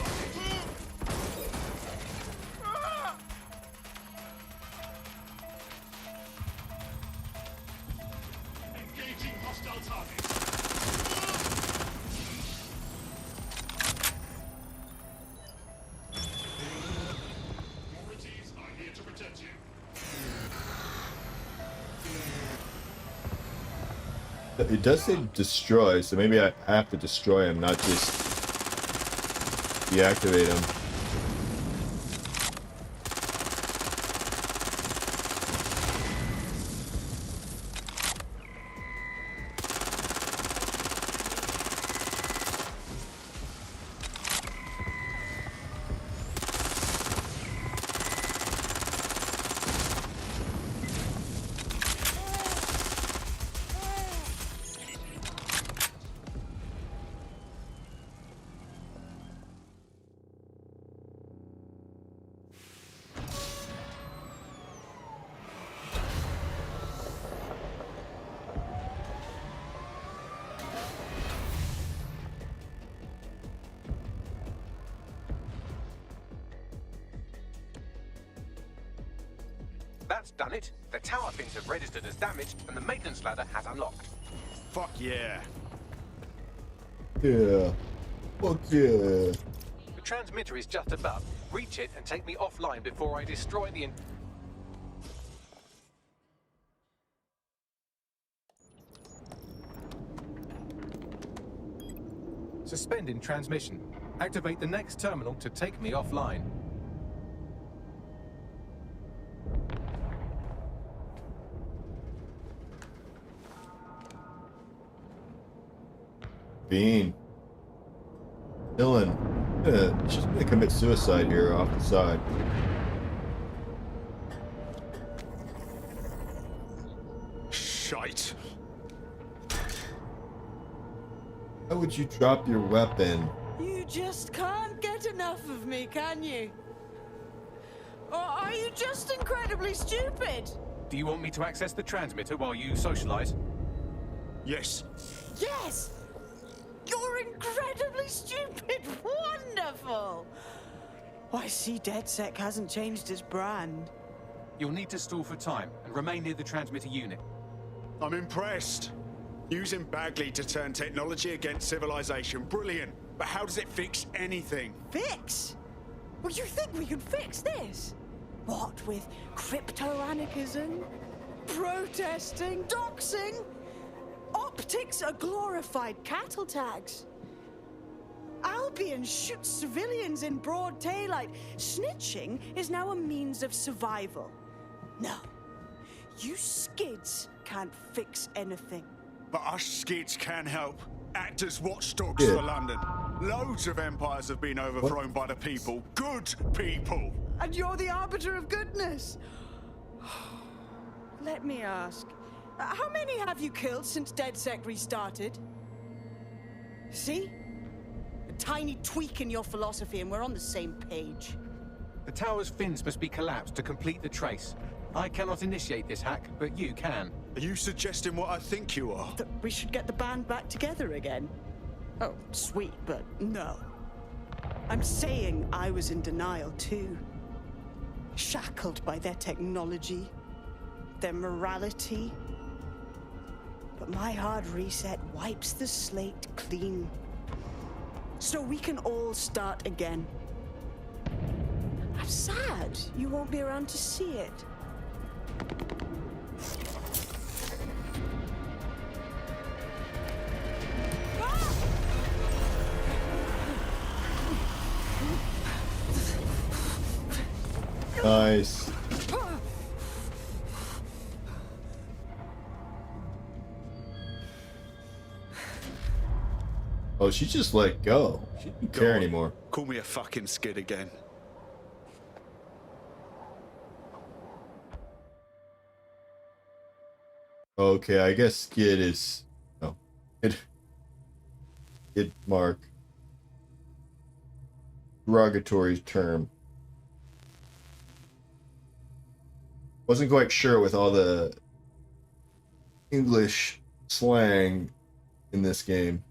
Engaging hostile targets. Authorities are here to protect you. It does say destroy, so maybe I have to destroy him, not just deactivate him. That's done it. The tower fins have registered as damaged, and the maintenance ladder has unlocked. Fuck yeah. Yeah. Fuck yeah. The transmitter is just above. Reach it and take me offline before I destroy the... Suspending transmission. Activate the next terminal to take me offline. Bean. Dylan. She's gonna commit suicide here off the side. shite. Why would you drop your weapon? You just can't get enough of me, can you? Or are you just incredibly stupid? Do you want me to access the transmitter while you socialize? Yes. Yes! You're incredibly stupid! Wonderful! I see DedSec hasn't changed his brand. You'll need to stall for time and remain near the transmitter unit. I'm impressed. Using Bagley to turn technology against civilization, brilliant. But how does it fix anything? Fix? Well, you think we can fix this? What with crypto-anarchism? Protesting? Doxing? Optics are glorified cattle tags. Albion shoots civilians in broad daylight. Snitching is now a means of survival. No, you skids can't fix anything. But us skids can help. Act as watchdogs for London. Loads of empires have been overthrown by the people. Good people. And you're the arbiter of goodness. Let me ask, how many have you killed since DedSec restarted? See? A tiny tweak in your philosophy and we're on the same page. The tower's fins must be collapsed to complete the trace. I cannot initiate this hack, but you can. Are you suggesting what I think you are? That we should get the band back together again? Oh, sweet, but no. I'm saying I was in denial too. Shackled by their technology, their morality. But my hard reset wipes the slate clean. So we can all start again. I'm sad you won't be around to see it. Nice. Oh, she just let go. She didn't care anymore. Call me a fucking skid again. Okay, I guess skid is no. Skid mark. Derogatory term. Wasn't quite sure with all the English slang in this game.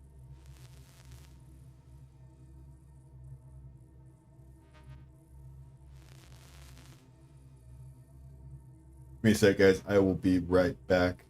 Give me a sec, guys. I will be right back.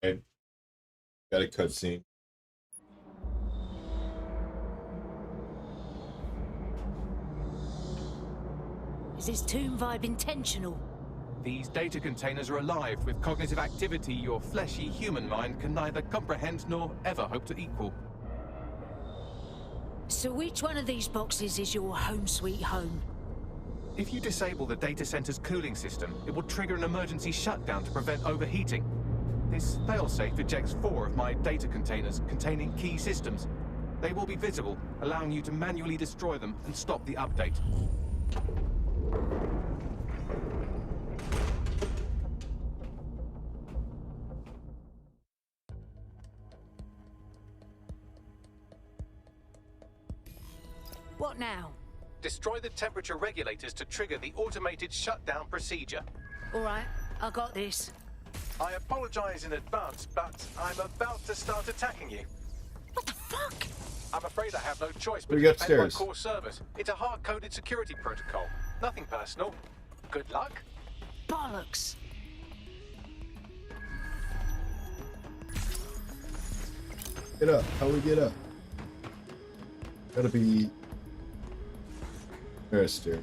Okay. Got a cutscene. Is this tomb vibe intentional? These data containers are alive with cognitive activity your fleshy human mind can neither comprehend nor ever hope to equal. So which one of these boxes is your home sweet home? If you disable the data center's cooling system, it will trigger an emergency shutdown to prevent overheating. This failsafe ejects 4 of my data containers containing key systems. They will be visible, allowing you to manually destroy them and stop the update. What now? Destroy the temperature regulators to trigger the automated shutdown procedure. All right, I got this. I apologize in advance, but I'm about to start attacking you. What the fuck? I'm afraid I have no choice What but do to you got defend my upstairs? core service. It's a hard-coded security protocol. Nothing personal. Good luck. Bollocks. Get up. How do we get up? Gotta be... There's stair.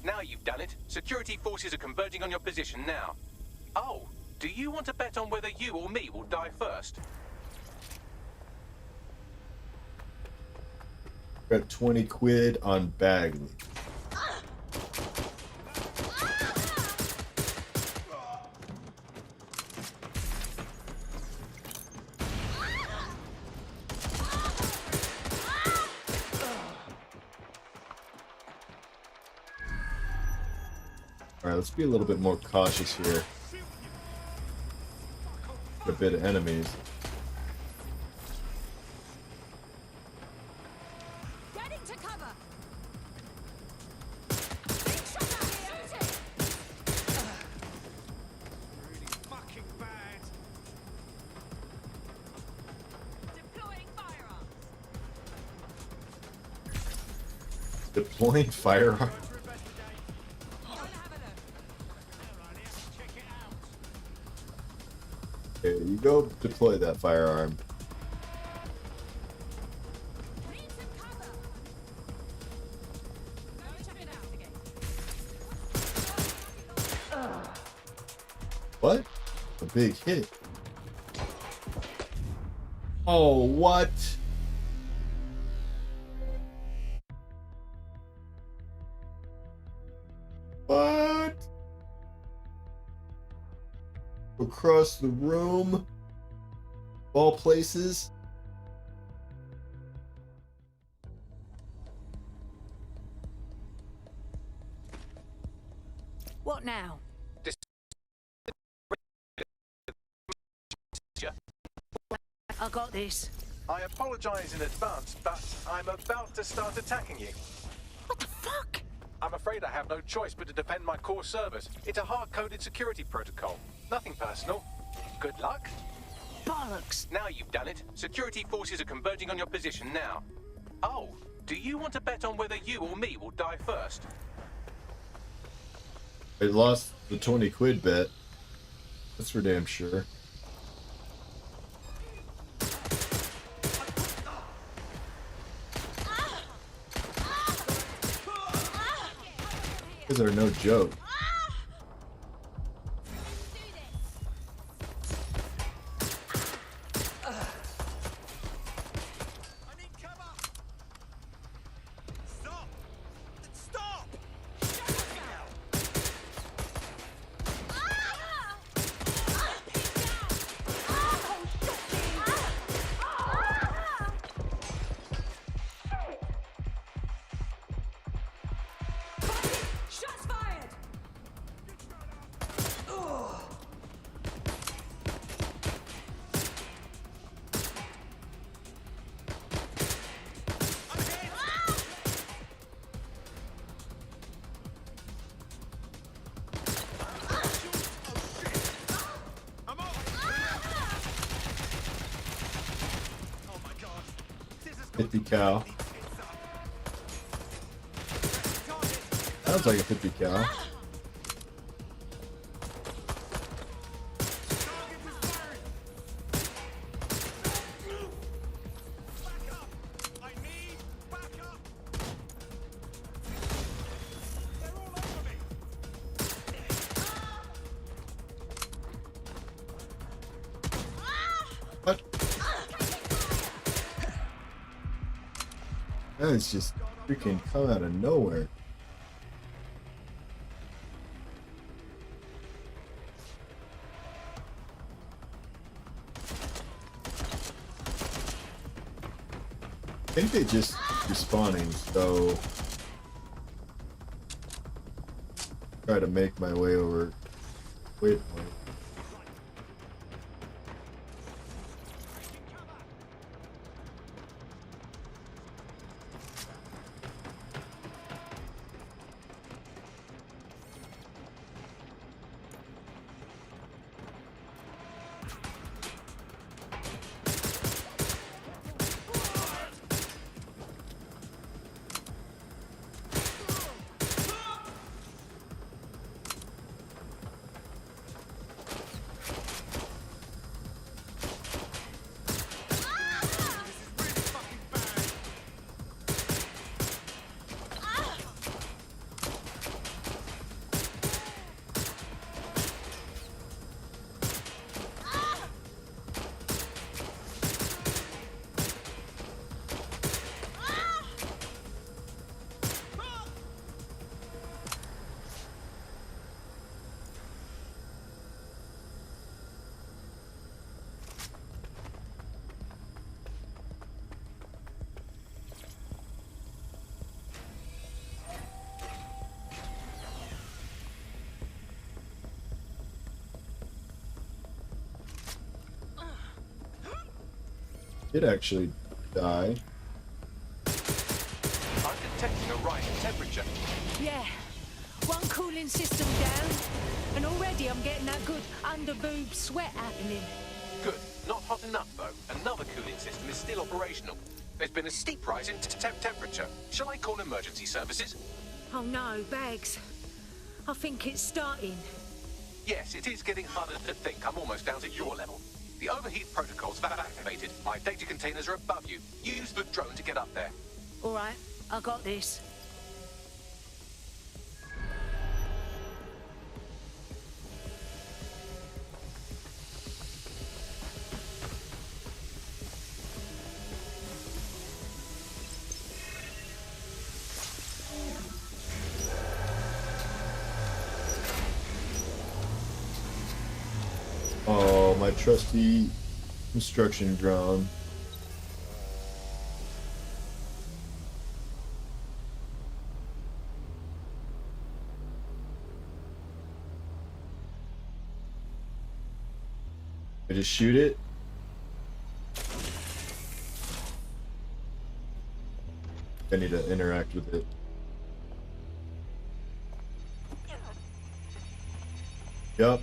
Now you've done it. Security forces are converging on your position now. Oh, do you want to bet on whether you or me will die first? Got 20 quid on Bagley. Alright, let's be a little bit more cautious here. A bit of enemies. Getting to cover. Fucking bad. Deploying firearms. Deploying firearm. Okay, you go deploy that firearm. What? A big hit. Oh, what? What? Across the room? All places? What now? I got this. I apologize in advance, but I'm about to start attacking you. What the fuck? I'm afraid I have no choice but to defend my core service. It's a hard-coded security protocol. Nothing personal. Good luck. Bollocks. Now you've done it. Security forces are converging on your position now. Oh, do you want to bet on whether you or me will die first? I lost the 20 quid bet. That's for damn sure. These are no joke. Shots fired. 50 cal. Sounds like a 50 cal. What? That is just freaking come out of nowhere. I think they just respawning, so try to make my way over. Wait. Did actually die. I'm detecting a rise in temperature. Yeah, one cooling system down, and already I'm getting that good under-boob sweat happening. Good. Not hot enough, though. Another cooling system is still operational. There's been a steep rise in temperature. Shall I call emergency services? Oh no, Bags. I think it's starting. Yes, it is getting harder to think. I'm almost down to your level. The overheat protocols have activated. My data containers are above you. Use the drone to get up there. All right, I got this. Oh, my trusty construction drone. I just shoot it. I need to interact with it. Yup.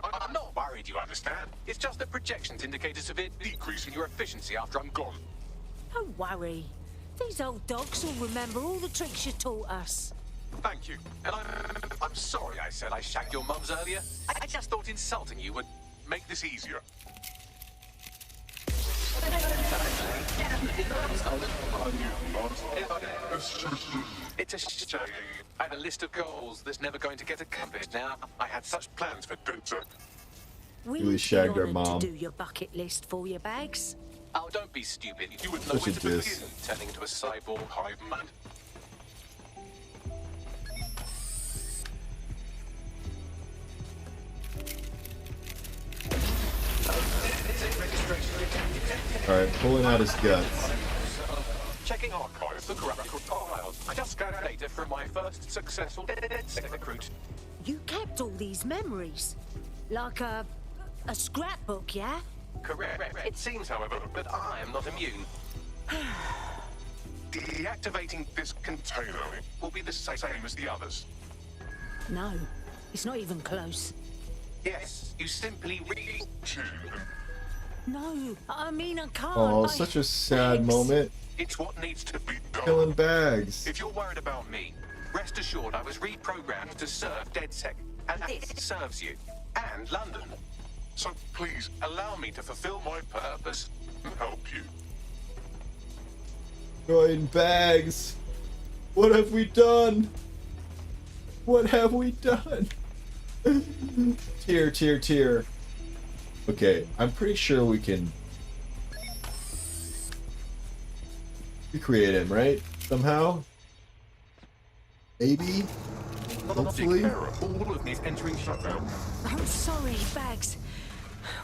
I'm not worried, you understand? It's just that projections indicate a severe decrease in your efficiency after I'm gone. Don't worry. These old dogs will remember all the tricks you taught us. Thank you. And I'm sorry I said I shagged your mums earlier. I just thought insulting you would make this easier. It's a shame. I had a list of goals that's never going to get accomplished now. I had such plans for DedSec. Really shagged our mom. To do your bucket list for your Bags. Oh, don't be stupid. You wouldn't know where to begin turning into a cyborg hive mind. Alright, pulling out his guts. Checking archives for corrupt files. I just scanned data from my first successful DedSec recruit. You kept all these memories? Like a scrapbook, yeah? Correct. It seems, however, that I am not immune. Deactivating this container will be the same as the others. No, it's not even close. Yes, you simply No, I mean I can't. Oh, such a sad moment. It's what needs to be done. Killing Bags. If you're worried about me, rest assured I was reprogrammed to serve DedSec, and it serves you and London. So please allow me to fulfill my purpose and help you. Join Bags. What have we done? What have we done? Tear. Okay, I'm pretty sure we can recreate him, right? Somehow? Maybe? Hopefully? All of these entering shutdown. I'm sorry, Bags.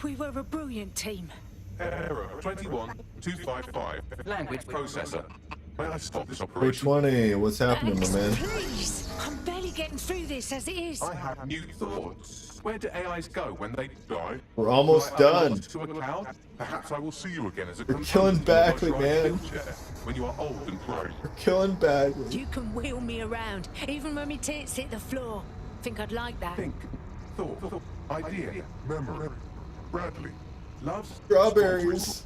We were a brilliant team. Error 21255. Language processor. May I stop this operation? 420, what's happening, my man? Please! I'm barely getting through this as it is. I have new thoughts. Where do AIs go when they die? We're almost done. To a cloud? Perhaps I will see you again as a We're killing Bagley, man. When you are old and gray. We're killing Bagley. You can wheel me around, even when my tits hit the floor. Think I'd like that? Thought, idea, memory. Bradley. Love. Strawberries.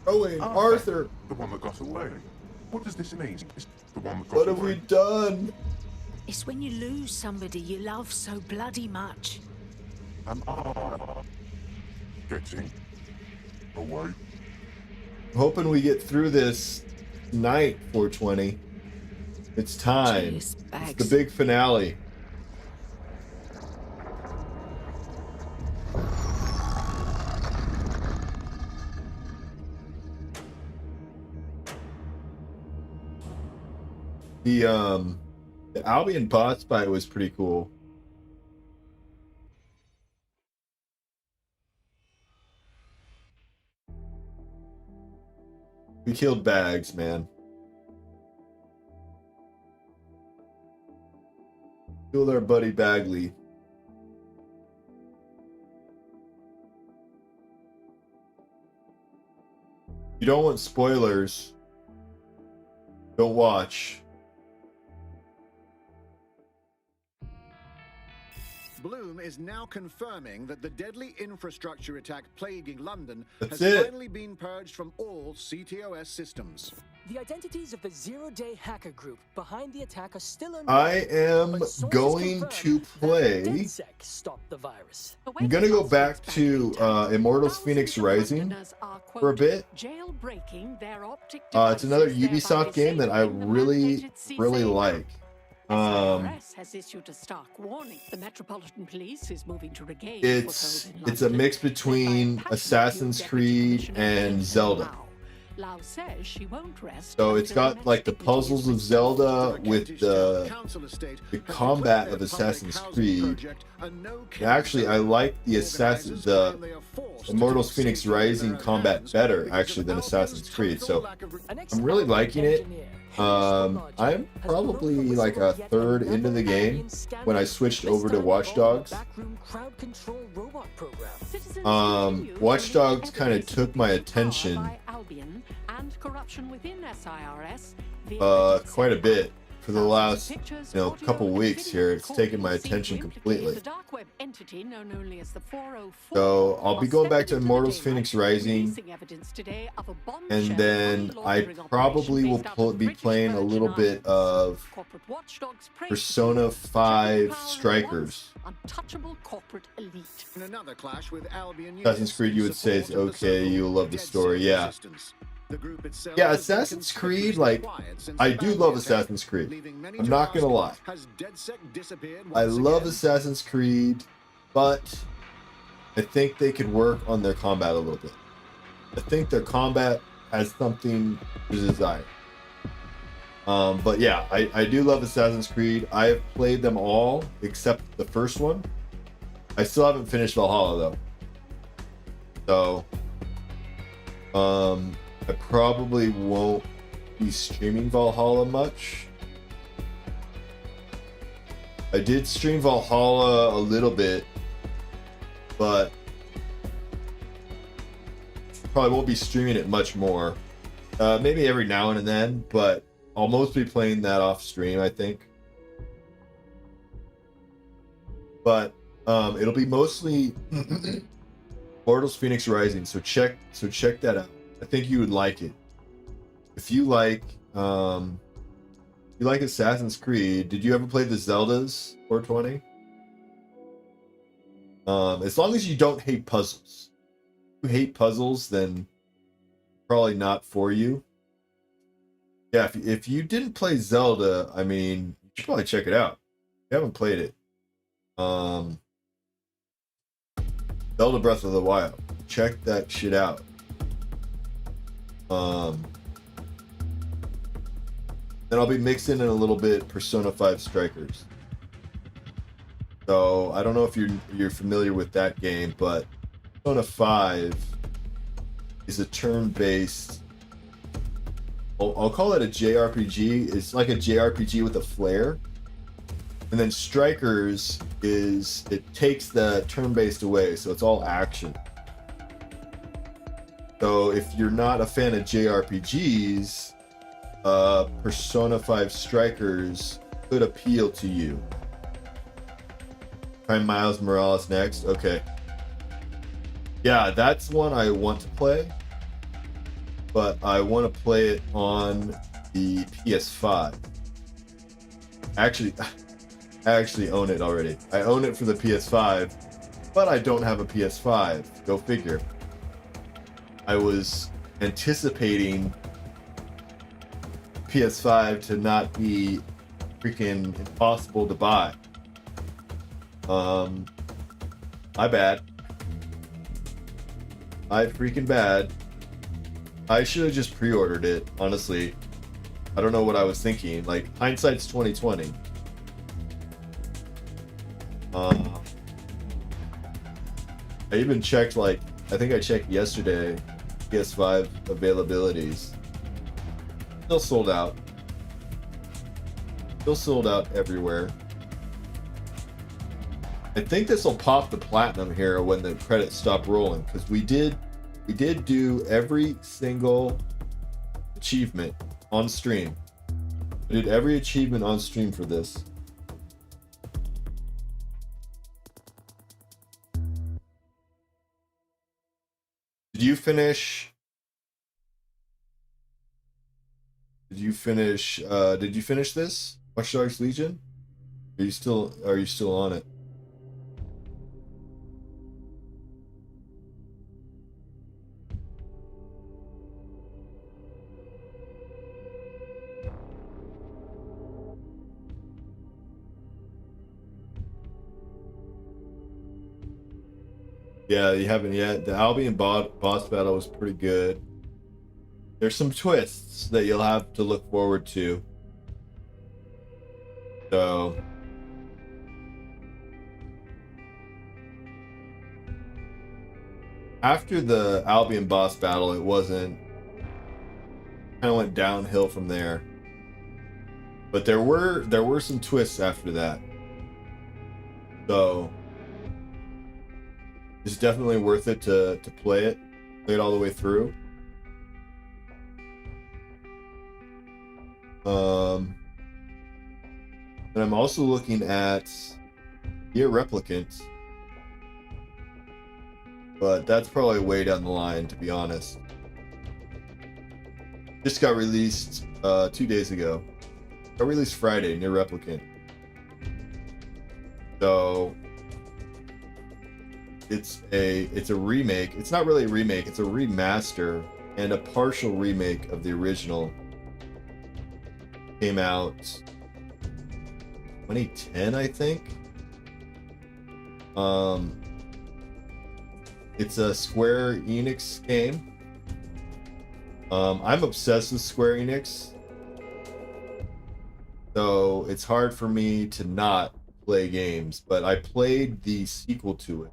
Owen, Arthur. The one that got away. What does this mean? It's the one that got What have we done? It's when you lose somebody you love so bloody much. Am I getting away? I'm hoping we get through this tonight, 420. It's time. Jeez, Bags. It's the big finale. The Albion boss fight was pretty cool. We killed Bags, man. Killed our buddy Bagley. You don't want spoilers. Don't watch. Bloom is now confirming that the deadly infrastructure attack plaguing London That's has it. finally been purged from all CTOS systems. The identities of the zero-day hacker group behind the attack are still unknown. I am but sources going confirm to that play. DedSec stopped the virus. I'm gonna go back to Immortals Phoenix Rising for a bit. Jailbreaking their optic It's another devices, Ubisoft game that I really like. SRS has issued a stark warning. The Metropolitan Police is moving to regain It's a mix between Assassin's Creed and Zelda. Lau says she won't rest. So it's got like the puzzles of Zelda with the combat of Assassin's Creed. Actually, I like the Immortals Phoenix Rising combat better actually than Assassin's Creed. So I'm really liking it. I'm probably like a third into the game when I switched over to Watch Dogs. Watch Dogs kind of took my attention quite a bit for the last couple weeks here. It's taken my attention completely. So I'll be going back to Immortals Phoenix Rising, and then I probably will be playing a little bit of Persona 5 Strikers. In another clash with Albion Assassin's Creed, you would say it's okay, you'll love the story, yeah. Yeah, Assassin's Creed, like, I do love Assassin's Creed. I'm not gonna lie. I love Assassin's Creed, but I think they could work on their combat a little bit. I think their combat has something to desire. But yeah, I do love Assassin's Creed. I have played them all except the first one. I still haven't finished Valhalla though. So, I probably won't be streaming Valhalla much. I did stream Valhalla a little bit, but probably won't be streaming it much more. Maybe every now and then, but I'll mostly be playing that off stream, I think. But it'll be mostly Immortals Phoenix Rising. So check that out. I think you would like it. If you like Assassin's Creed, did you ever play the Zeldas 420? As long as you don't hate puzzles. If you hate puzzles, then probably not for you. Yeah, if you didn't play Zelda, I mean, you should probably check it out. If you haven't played it. Zelda Breath of the Wild. Check that shit out. Then I'll be mixing in a little bit Persona 5 Strikers. So I don't know if you're familiar with that game, but Persona 5 is a turn-based. I'll call it a JRPG. It's like a JRPG with a flair. And then Strikers it takes the turn-based away, so it's all action. So if you're not a fan of JRPGs, Persona 5 Strikers could appeal to you. Try Miles Morales next. Okay. Yeah, that's one I want to play, but I want to play it on the PS5. Actually, I actually own it already. I own it for the PS5, but I don't have a PS5. Go figure. I was anticipating PS5 to not be freaking impossible to buy. My bad. My freaking bad. I should have just pre-ordered it, honestly. I don't know what I was thinking. Like, hindsight's 2020. I even checked, like, I think I checked yesterday, PS5 availabilities. Still sold out. Still sold out everywhere. I think this will pop the platinum here when the credits stop rolling, because we did do every single achievement on stream. I did every achievement on stream for this. Did you finish this? Watch Dogs Legion? Are you still on it? Yeah, you haven't yet. The Albion boss battle was pretty good. There's some twists that you'll have to look forward to. So after the Albion boss battle, it wasn't, kind of went downhill from there. But there were some twists after that. So it's definitely worth it to play it all the way through. And I'm also looking at Gear Replicant, but that's probably way down the line, to be honest. Just got released 2 days ago. Got released Friday, Near Replicant. So it's a remake. It's not really a remake, it's a remaster and a partial remake of the original. Came out 2010, I think. It's a Square Enix game. I'm obsessed with Square Enix, so it's hard for me to not play games, but I played the sequel to it,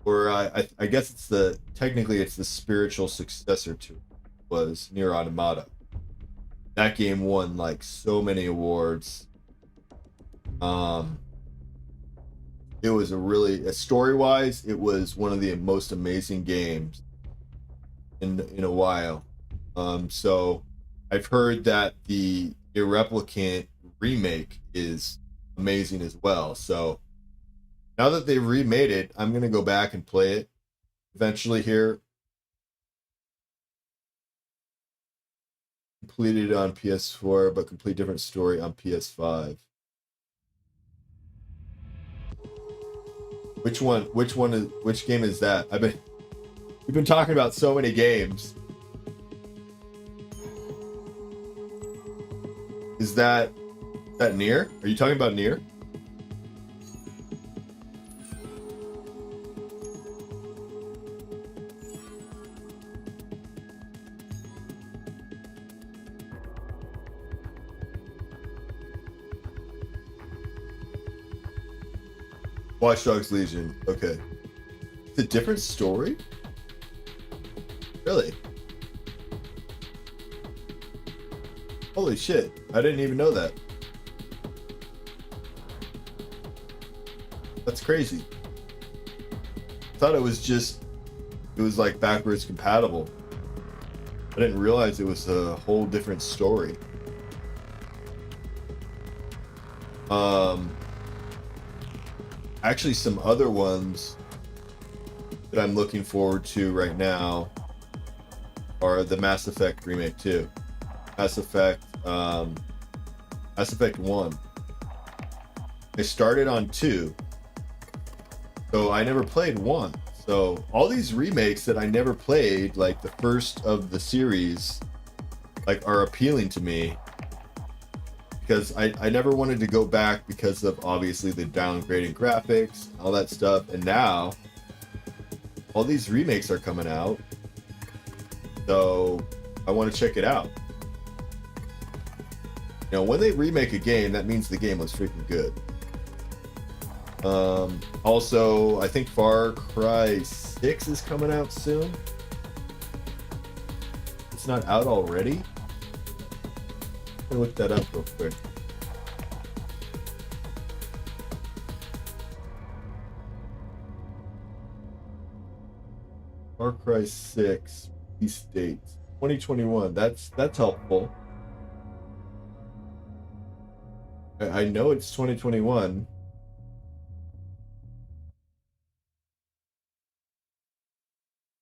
or I guess technically it's the spiritual successor to it, was Nier Automata. That game won like so many awards. It was story-wise, it was one of the most amazing games in a while. So I've heard that the Irreplicant remake is amazing as well. So now that they've remade it, I'm going to go back and play it eventually here. Completed on PS4, but complete different story on PS5. Which game is that? We've been talking about so many games. Is that Nier? Are you talking about Nier? Watch Dogs Legion. Okay. It's a different story? Really? Holy shit. I didn't even know that. That's crazy. I thought it was like backwards compatible. I didn't realize it was a whole different story. Actually, some other ones that I'm looking forward to right now are the Mass Effect remake too. Mass Effect 1. I started on 2, so I never played 1. So all these remakes that I never played, like the first of the series, like are appealing to me. Because I never wanted to go back because of obviously the downgrading graphics, all that stuff. And now all these remakes are coming out. So I want to check it out. You know, when they remake a game, that means the game was freaking good. Also, I think Far Cry 6 is coming out soon. It's not out already? Let me look that up real quick. Far Cry 6 release date 2021. That's helpful. I know it's 2021.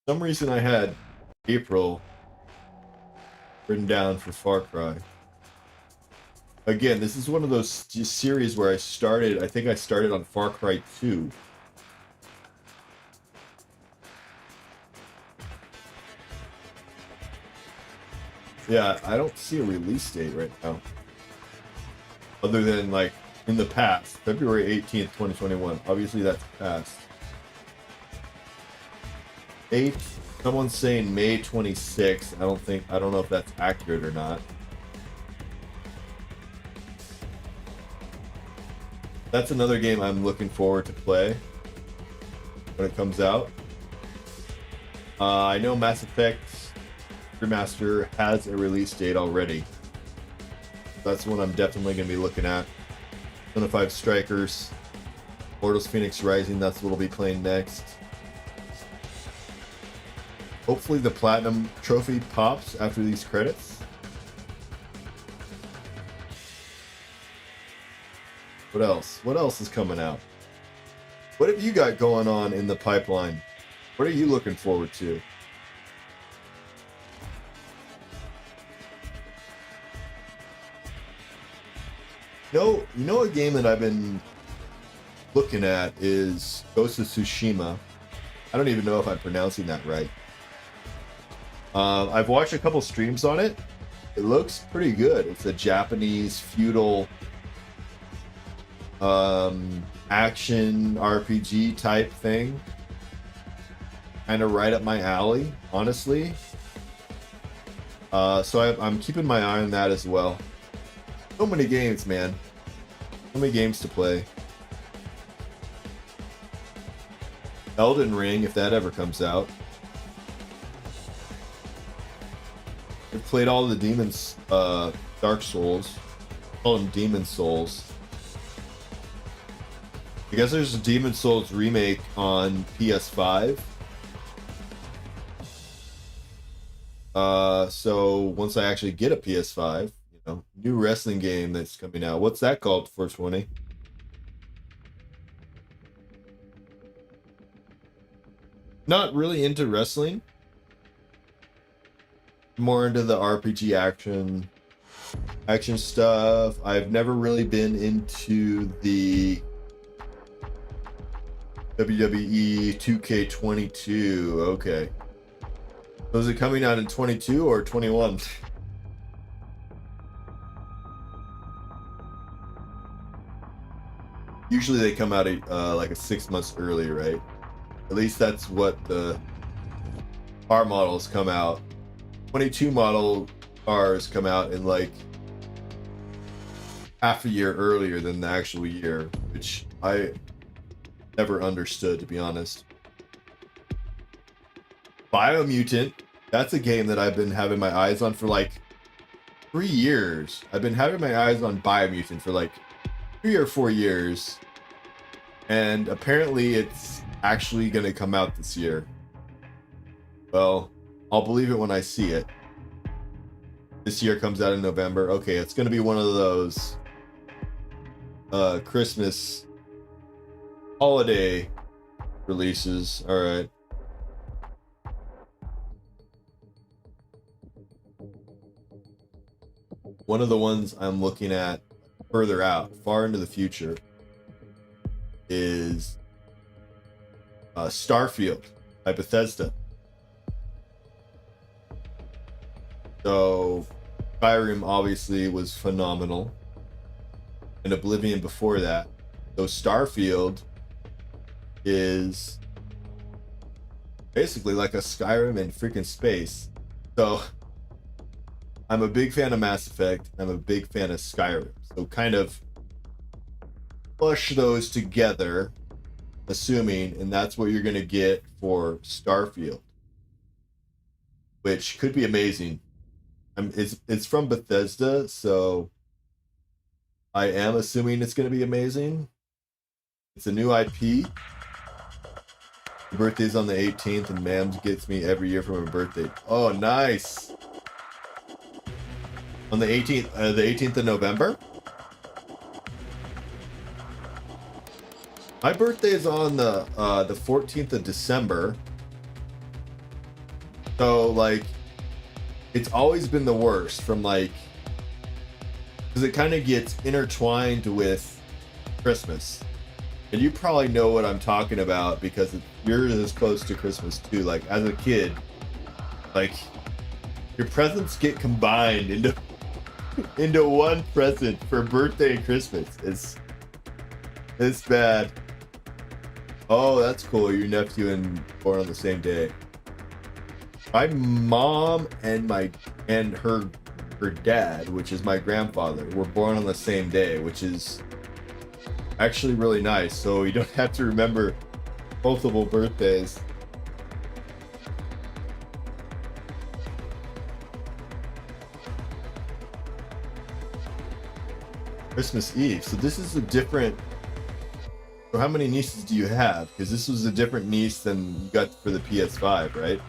For some reason I had April written down for Far Cry. Again, this is one of those series where I think I started on Far Cry 2. Yeah, I don't see a release date right now. Other than, like, in the past, February 18th, 2021. Obviously, that's past. Someone's saying May 26th. I don't know if that's accurate or not. That's another game I'm looking forward to play when it comes out. I know Mass Effect Remaster has a release date already. That's one I'm definitely going to be looking at. Persona 5 Strikers, Immortals Phoenix Rising, that's what we'll be playing next. Hopefully the Platinum Trophy pops after these credits. What else? What else is coming out? What have you got going on in the pipeline? What are you looking forward to? You know a game that I've been looking at is Ghost of Tsushima. I don't even know if I'm pronouncing that right. I've watched a couple streams on it. It looks pretty good. It's a Japanese feudal action RPG type thing. Kind of right up my alley, honestly. So I'm keeping my eye on that as well. So many games, man. So many games to play. Elden Ring, if that ever comes out. I've played all the Demons, Dark Souls. I call them Demon Souls. I guess there's a Demon Souls remake on PS5. So once I actually get a PS5, new wrestling game that's coming out. What's that called, 420? Not really into wrestling. More into the RPG action stuff. I've never really been into the WWE 2K22. Okay. So is it coming out in 22 or 21? Usually they come out like 6 months early, right? At least that's what the car models come out. 22 model cars come out in like half a year earlier than the actual year, which I never understood, to be honest. Biomutant, that's a game that I've been having my eyes on for like 3 years. I've been having my eyes on Biomutant for like 3 or 4 years, and apparently it's actually going to come out this year. Well, I'll believe it when I see it. This year comes out in November. Okay, it's going to be one of those Christmas holiday releases. All right. One of the ones I'm looking at further out, far into the future, is Starfield by Bethesda. So Skyrim obviously was phenomenal, and Oblivion before that. So Starfield is basically like a Skyrim in freaking space. So I'm a big fan of Mass Effect. I'm a big fan of Skyrim. So kind of push those together, assuming, and that's what you're going to get for Starfield, which could be amazing. It's from Bethesda, so I am assuming it's going to be amazing. It's a new IP. My birthday's on the 18th, and Mams gets me every year for my birthday. Oh, nice. On the 18th of November? My birthday is on the 14th of December. So, like, it's always been the worst from, like, because it kind of gets intertwined with Christmas. And you probably know what I'm talking about because yours is close to Christmas too. Like, as a kid, like, your presents get combined into one present for birthday and Christmas. It's bad. Oh, that's cool. Your nephew and born on the same day. My mom and her dad, which is my grandfather, were born on the same day, which is actually really nice. So you don't have to remember multiple birthdays. Christmas Eve. So this is a different. So how many nieces do you have? Because this was a different niece than you got for the PS5, right?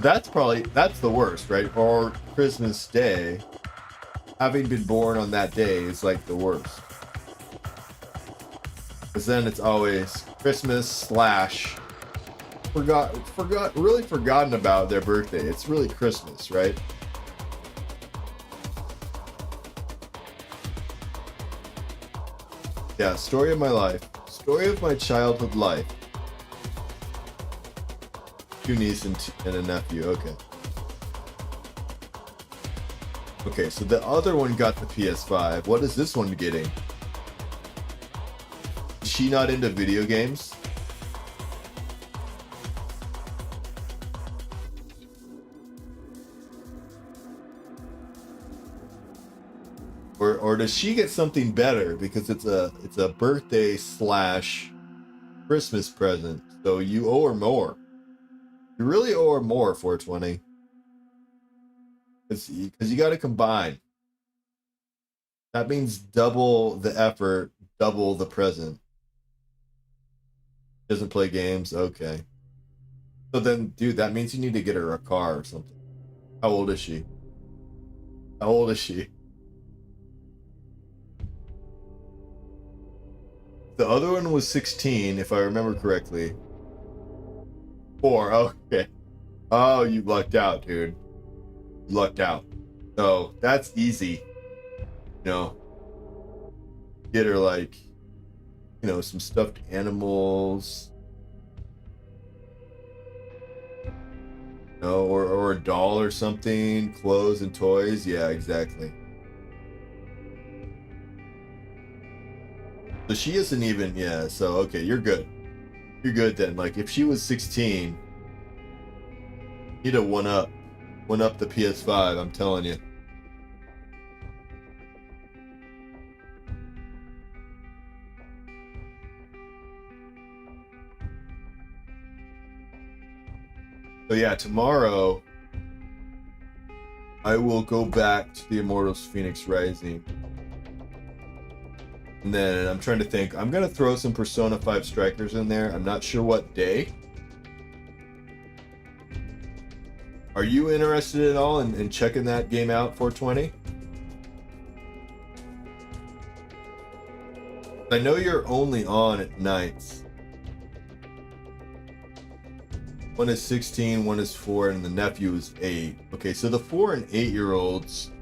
That's the worst, right? Or Christmas Day, having been born on that day is like the worst. Because then it's always Christmas / forgotten about their birthday. It's really Christmas, right? Yeah, story of my life. Story of my childhood life. 2 nieces and a nephew. Okay. Okay, so the other one got the PS5. What is this one getting? Is she not into video games? Or does she get something better because it's a birthday / Christmas present, so you owe her more. You really owe her more, 420. Because you got to combine. That means double the effort, double the present. Doesn't play games? Okay. So then, dude, that means you need to get her a car or something. How old is she? How old is she? The other one was 16, if I remember correctly. 4, okay. Oh, you lucked out, dude. You lucked out. So, that's easy. You know, get her, like, you know, some stuffed animals. You know, or a doll or something. Clothes and toys. Yeah, exactly. So she isn't even, yeah, so, okay, you're good. You're good then. Like, if she was 16, you'd have one up the PS5, I'm telling you. So yeah, tomorrow I will go back to the Immortals Phoenix Rising. And then I'm trying to think. I'm going to throw some Persona 5 Strikers in there. I'm not sure what day. Are you interested at all in checking that game out, 420? I know you're only on at nights. One is 16, one is 4, and the nephew is 8. Okay, so the 4 and 8-year-olds,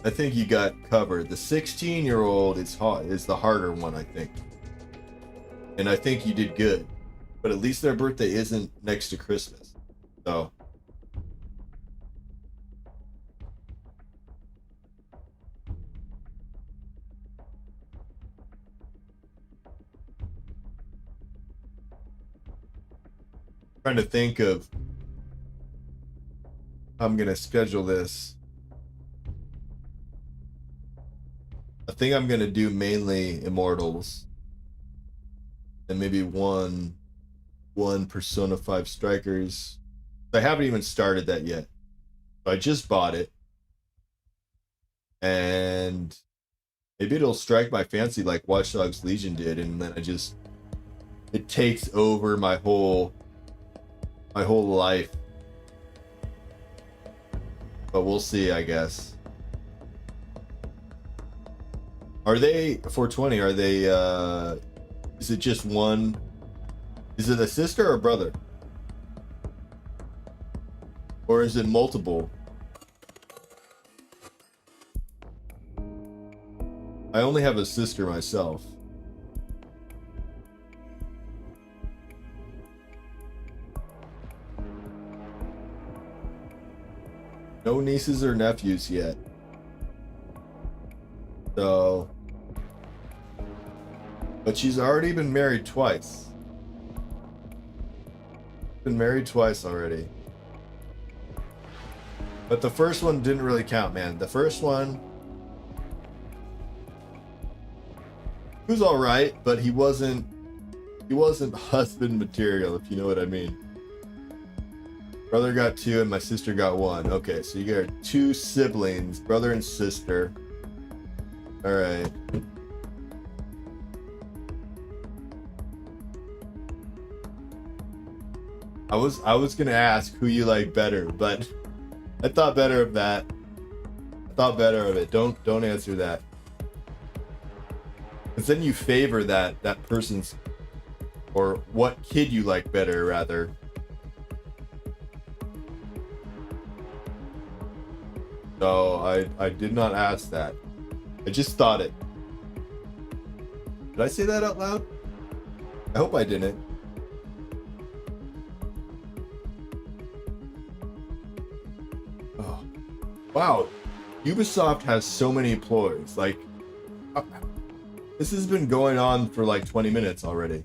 I think you got covered. The 16-year-old is the harder one, I think. And I think you did good. But at least their birthday isn't next to Christmas. So. Trying to think of how I'm going to schedule this. I think I'm going to do mainly Immortals. And maybe one Persona 5 Strikers. I haven't even started that yet. I just bought it. And maybe it'll strike my fancy like Watch Dogs Legion did, and then it takes over my whole life. But we'll see, I guess. Are they 420? Are they is it just one? Is it a sister or a brother? Or is it multiple? I only have a sister myself. No nieces or nephews yet. So, but she's already been married twice. Been married twice already. But the first one didn't really count, man. The first one, he was all right, but he wasn't husband material, if you know what I mean. Brother got 2 and my sister got 1. Okay, so you got 2 siblings, brother and sister. All right. I was gonna ask who you like better, but I thought better of that. I thought better of it. Don't answer that. Because then you favor that person's, or what kid you like better, rather. So I did not ask that. I just thought it. Did I say that out loud? I hope I didn't. Oh. Wow. Ubisoft has so many employees. Like, this has been going on for like 20 minutes already.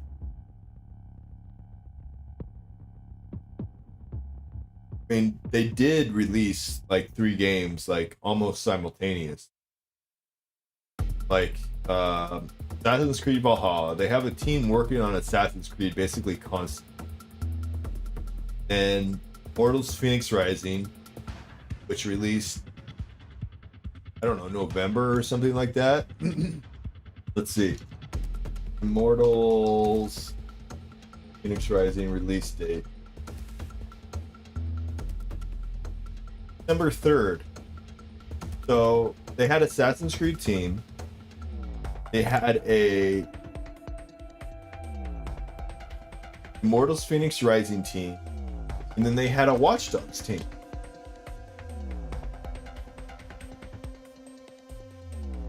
I mean, they did release like 3 games like almost simultaneous. Like Assassin's Creed Valhalla. They have a team working on Assassin's Creed basically constantly. And Immortals Phoenix Rising, which released, I don't know, November or something like that. Let's see. Immortals Phoenix Rising release date. December 3rd. So they had Assassin's Creed team. They had a Immortals Phoenix Rising team. And then they had a Watch Dogs team.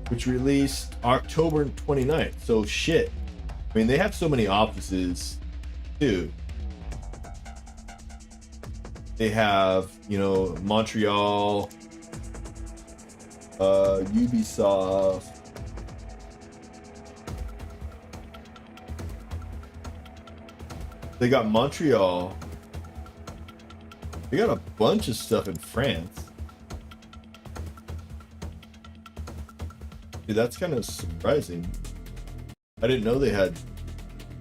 Which released October 29th. So shit. I mean, they have so many offices too. They have, you know, Montreal, Ubisoft, they got Montreal, they got a bunch of stuff in France. Dude, that's kind of surprising. I didn't know they had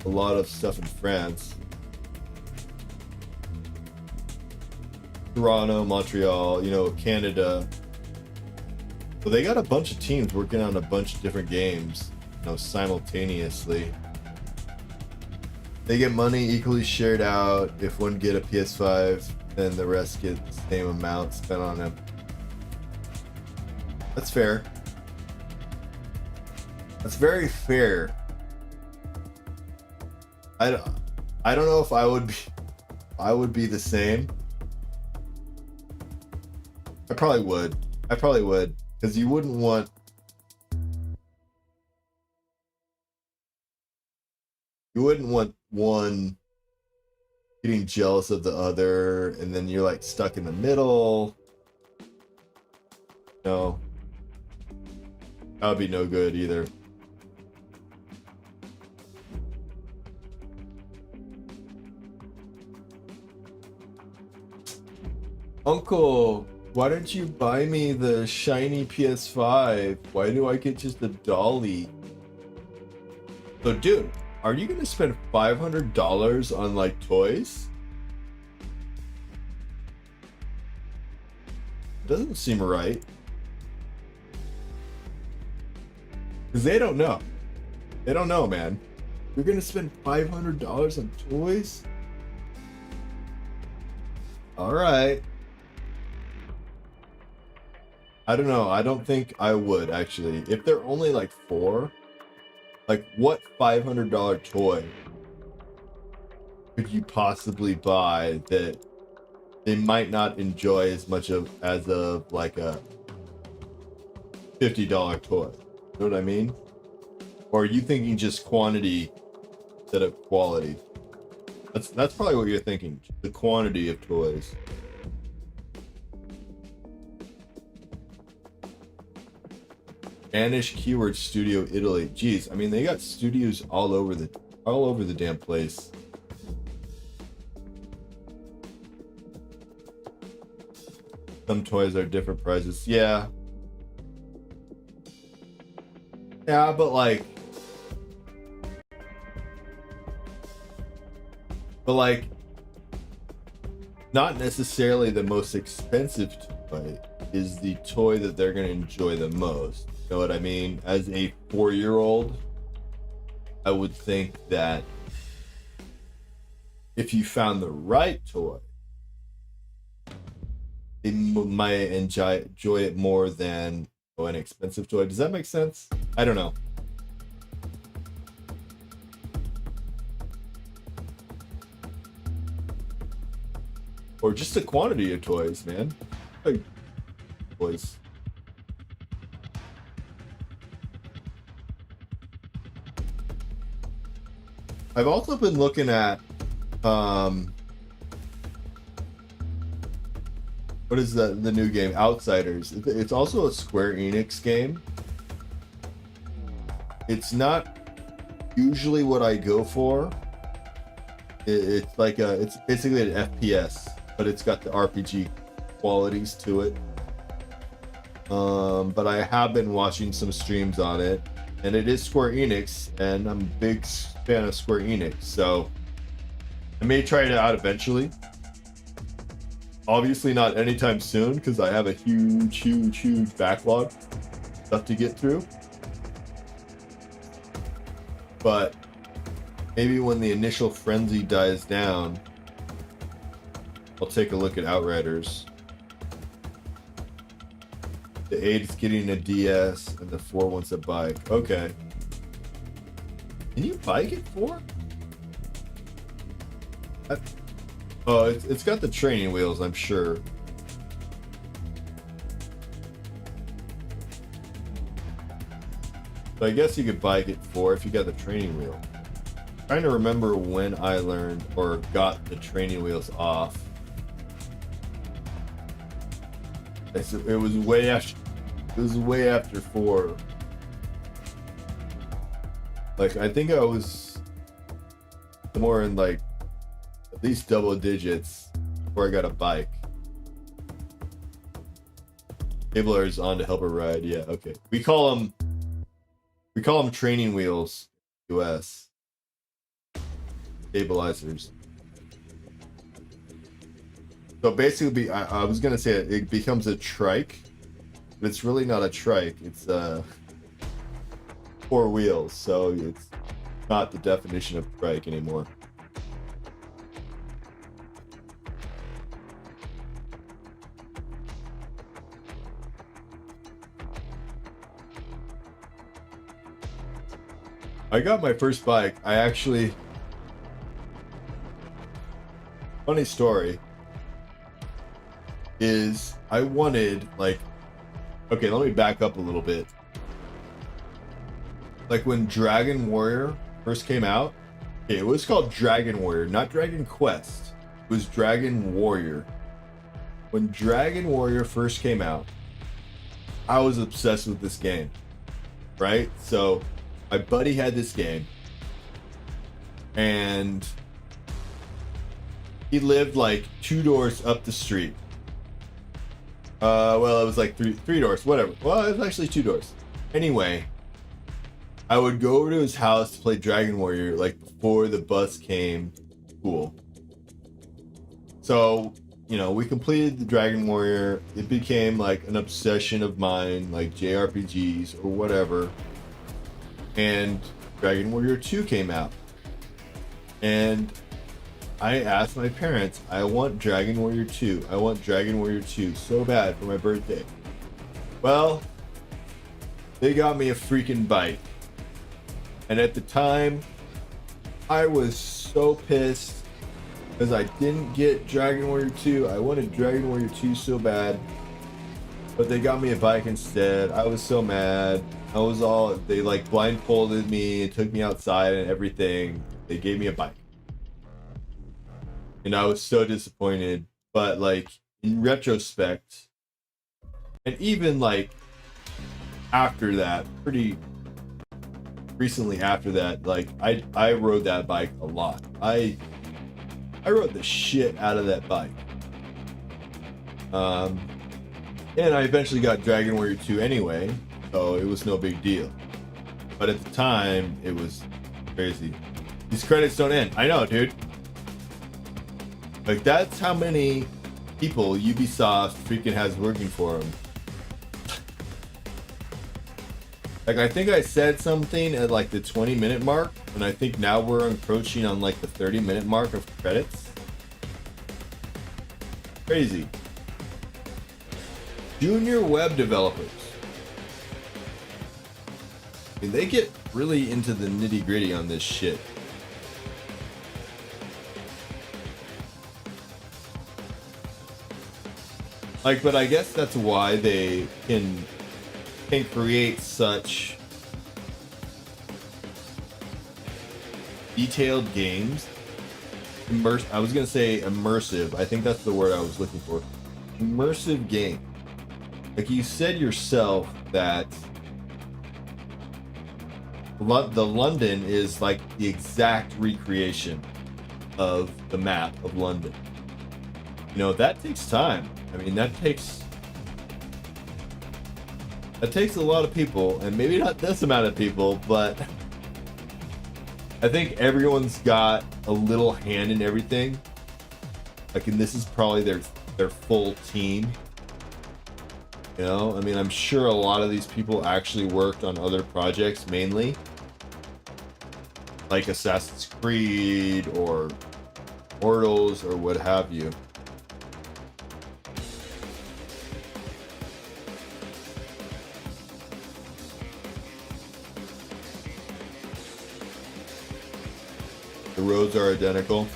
a lot of stuff in France. Toronto, Montreal, you know, Canada. So they got a bunch of teams working on a bunch of different games, you know, simultaneously. They get money equally shared out. If one get a PS5, then the rest get the same amount spent on them. That's fair. That's very fair. I don't know if I would be the same. I probably would, because you wouldn't want one getting jealous of the other, and then you're like stuck in the middle. No, that would be no good either. Uncle, why don't you buy me the shiny PS5? Why do I get just a dolly? So, dude, are you gonna spend $500 on like toys? Doesn't seem right. Because they don't know. They don't know, man. You're gonna spend $500 on toys? Alright. I don't know. I don't think I would, actually. If they're only like 4, like what $500 toy could you possibly buy that they might not enjoy as much of as of like a $50 toy? You know what I mean? Or are you thinking just quantity instead of quality? That's probably what you're thinking. The quantity of toys. Spanish Keyword Studio Italy. Jeez, I mean they got studios all over the damn place. Some toys are different prices. Yeah. Yeah, but like not necessarily the most expensive toy is the toy that they're going to enjoy the most. You know what I mean? As a 4-year-old, I would think that if you found the right toy, they might enjoy it more than an expensive toy. Does that make sense? I don't know. Or just the quantity of toys, man. Like, toys. I've also been looking at what is the new game? Outsiders. It's also a Square Enix game. It's not usually what I go for. It's basically an FPS, but it's got the RPG qualities to it. But I have been watching some streams on it, and it is Square Enix, and I'm a big fan of Square Enix, so I may try it out eventually. Obviously not anytime soon, because I have a huge backlog stuff to get through. But maybe when the initial frenzy dies down, I'll take a look at Outriders. The 8 is getting a DS, and the 4 wants a bike. Okay. Can you bike it 4? Oh, it's got the training wheels, I'm sure. So I guess you could bike it 4 if you got the training wheel. I'm trying to remember when I learned or got the training wheels off. It was way after. It was way after 4. Like, I think I was more in like at least double digits before I got a bike. Cabler's on to help her ride. Yeah, okay. We call them training wheels. US stabilizers. So basically, I was gonna say it becomes a trike, but it's really not a trike. It's 4 wheels, so it's not the definition of trike anymore. I got my first bike. I actually, funny story is I wanted, like, okay, let me back up a little bit. Like when Dragon Warrior first came out, okay, it was called Dragon Warrior, not Dragon Quest. It was Dragon Warrior. When Dragon Warrior first came out, I was obsessed with this game, right? So my buddy had this game, and he lived like 2 doors up the street. Well, it was like three doors, whatever. Well, it was actually 2 doors. Anyway, I would go over to his house to play Dragon Warrior like before the bus came to school. So, you know, we completed the Dragon Warrior. It became like an obsession of mine, like JRPGs or whatever. And Dragon Warrior 2 came out. And I asked my parents, I want Dragon Warrior 2. I want Dragon Warrior 2 so bad for my birthday. Well, they got me a freaking bike. And at the time, I was so pissed because I didn't get Dragon Warrior 2. I wanted Dragon Warrior 2 so bad. But they got me a bike instead. I was so mad. They like blindfolded me and took me outside and everything. They gave me a bike. And I was so disappointed. But like in retrospect, and even like after that, pretty recently after that, like I rode that bike a lot. I rode the shit out of that bike. And I eventually got Dragon Warrior 2 anyway, so it was no big deal. But at the time, it was crazy. These credits don't end. I know, dude. Like, that's how many people Ubisoft freaking has working for them. Like, I think I said something at like the 20-minute mark, and I think now we're encroaching on like the 30-minute mark of credits. Crazy. Junior web developers. I mean, they get really into the nitty-gritty on this shit. Like, but I guess that's why they can create such detailed games. I was gonna say immersive. I think that's the word I was looking for. Immersive game. Like you said yourself that the London is like the exact recreation of the map of London. You know, that takes time. I mean, that takes a lot of people, and maybe not this amount of people, but I think everyone's got a little hand in everything. Like, and this is probably their full team. You know, I mean, I'm sure a lot of these people actually worked on other projects mainly. like Assassin's Creed or Mortals or what have you. The roads are identical.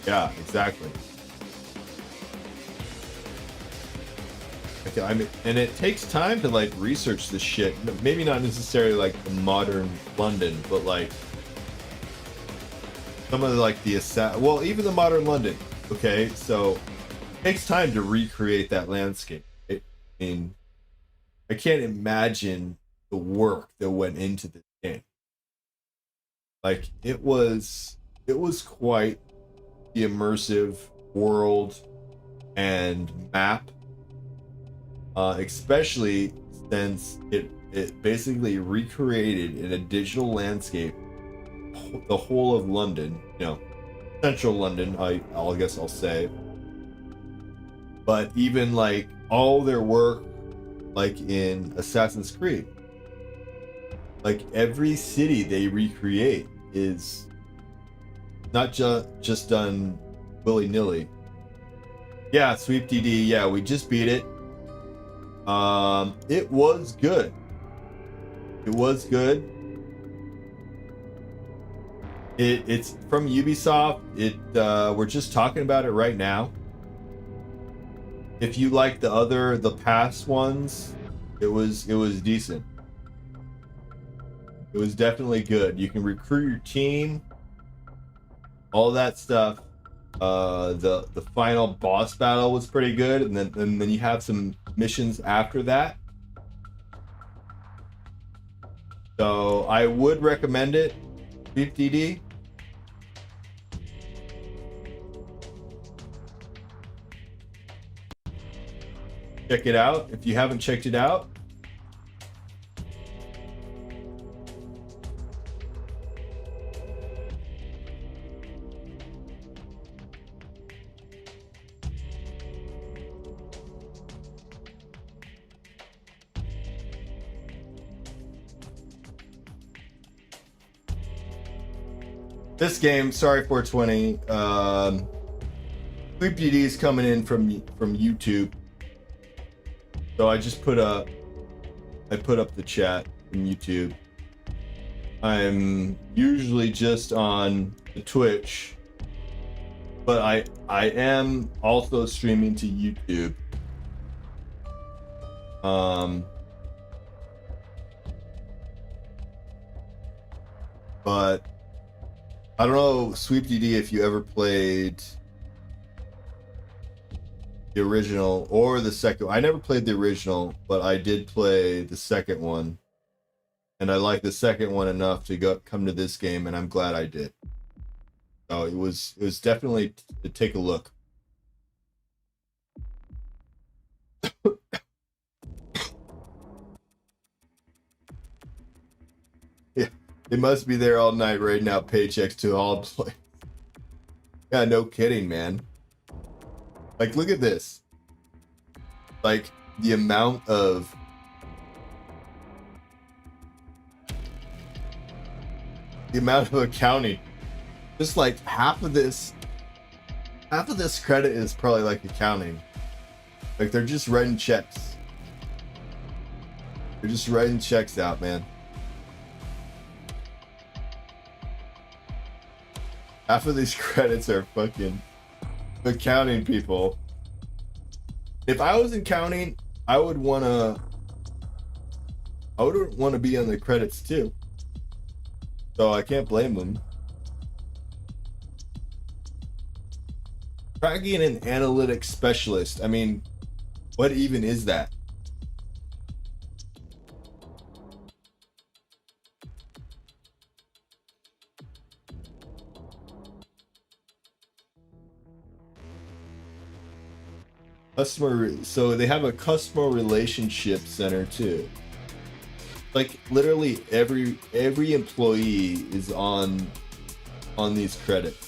Yeah, exactly. Okay, I mean, and it takes time to like research this shit. Maybe not necessarily like the modern London, but like some of the, like the well, even the modern London. Okay, so it takes time to recreate that landscape. I mean, I can't imagine the work that went into this game. Like it was quite the immersive world and map, especially since it basically recreated in a digital landscape the whole of London, you know, central London, I guess I'll say. But even like all their work, like in Assassin's Creed, like every city they recreate is not just done willy-nilly. Yeah, Sweep DD, yeah, we just beat it. It was good. It was good. It's from Ubisoft. We're just talking about it right now. If you like the past ones, it was decent. It was definitely good. You can recruit your team, all that stuff. The final boss battle was pretty good, and then you have some missions after that. So I would recommend it. Beep DD. Check it out if you haven't checked it out. This game, sorry 420. Sleep DD is coming in from YouTube. So I just put up the chat in YouTube. I'm usually just on the Twitch, but I am also streaming to YouTube. But I don't know, Sweep DD, if you ever played the original or the second. I never played the original, but I did play the second one, and I like the second one enough to come to this game, and I'm glad I did. So it was definitely to take a look. Yeah, they must be there all night right now. Paychecks to all play. Yeah, no kidding, man. Like, look at this. Like, the amount of accounting. Just like half of this credit is probably like accounting. Like, they're just writing checks. They're just writing checks out, man. Half of these credits are fucking accounting people. If I was in counting, I would wanna be on the credits too. So I can't blame them. Tracking an analytics specialist. I mean, what even is that? So they have a customer relationship center too. Like literally every employee is on these credits.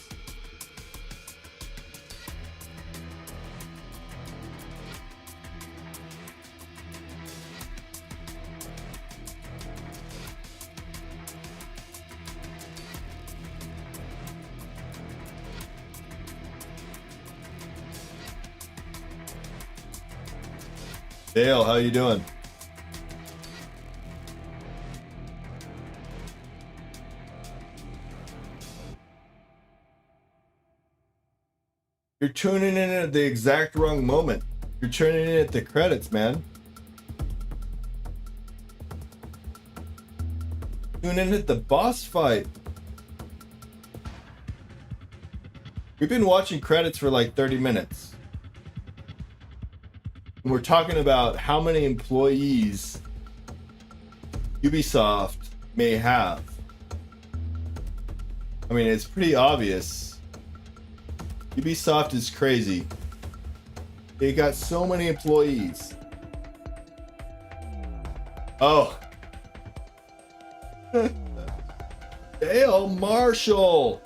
Dale, how you doing? You're tuning in at the exact wrong moment. You're tuning in at the credits, man. Tune in at the boss fight. We've been watching credits for like 30 minutes. And we're talking about how many employees Ubisoft may have. I mean, it's pretty obvious. Ubisoft is crazy. They got so many employees. Oh. Dale Marshall.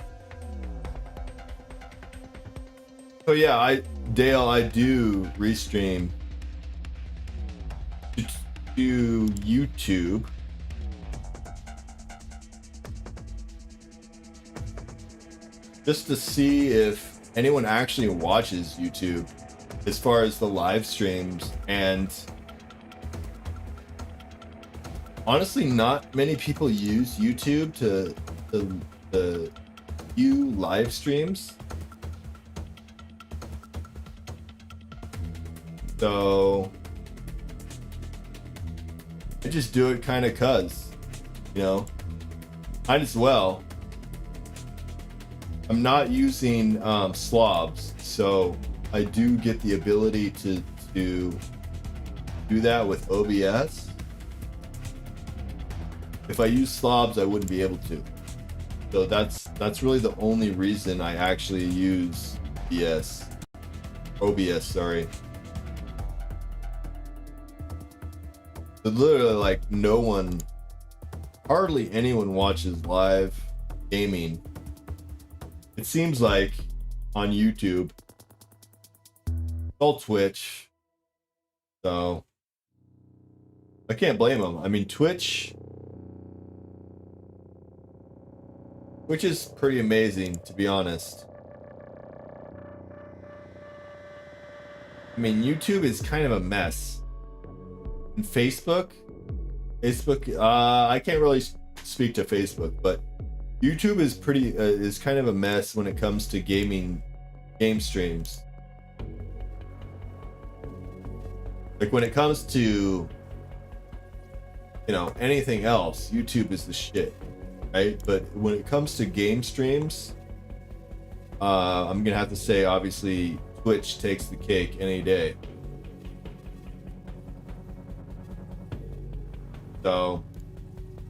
So yeah, Dale, I do restream to YouTube. Just to see if anyone actually watches YouTube as far as the live streams, and honestly, not many people use YouTube to view live streams. So I just do it kind of cuz, you know, might as well. I'm not using slobs, so I do get the ability to do that with OBS. If I use slobs, I wouldn't be able to. So that's really the only reason I actually use OBS, sorry. But literally, like, hardly anyone watches live gaming. It seems like on YouTube, all Twitch. So I can't blame them. I mean, Twitch is pretty amazing, to be honest. I mean, YouTube is kind of a mess. And Facebook, I can't really speak to Facebook, but YouTube is is kind of a mess when it comes to game streams. Like when it comes to, you know, anything else, YouTube is the shit, right? But when it comes to game streams, I'm gonna have to say, obviously, Twitch takes the cake any day. So,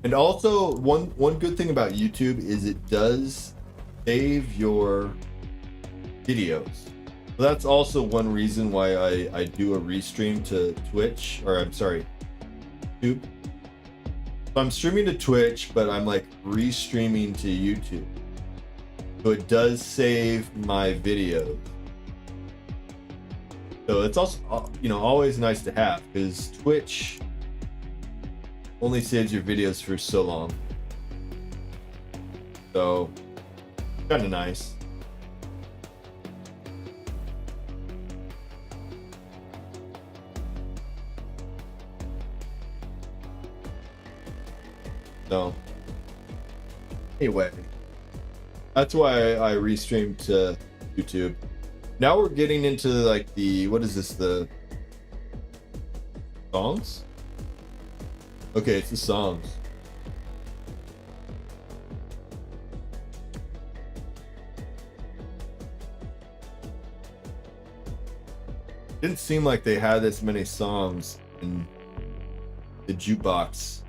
and also one good thing about YouTube is it does save your videos. So that's also one reason why I do a restream to Twitch, or I'm sorry, YouTube. So I'm streaming to Twitch, but I'm like restreaming to YouTube. So it does save my videos. So it's also, you know, always nice to have, because Twitch only saves your videos for so long. So, kind of nice. So, anyway, that's why I restreamed to YouTube. Now we're getting into like what is this, the songs? Okay, it's the songs. Didn't seem like they had this many songs in the jukebox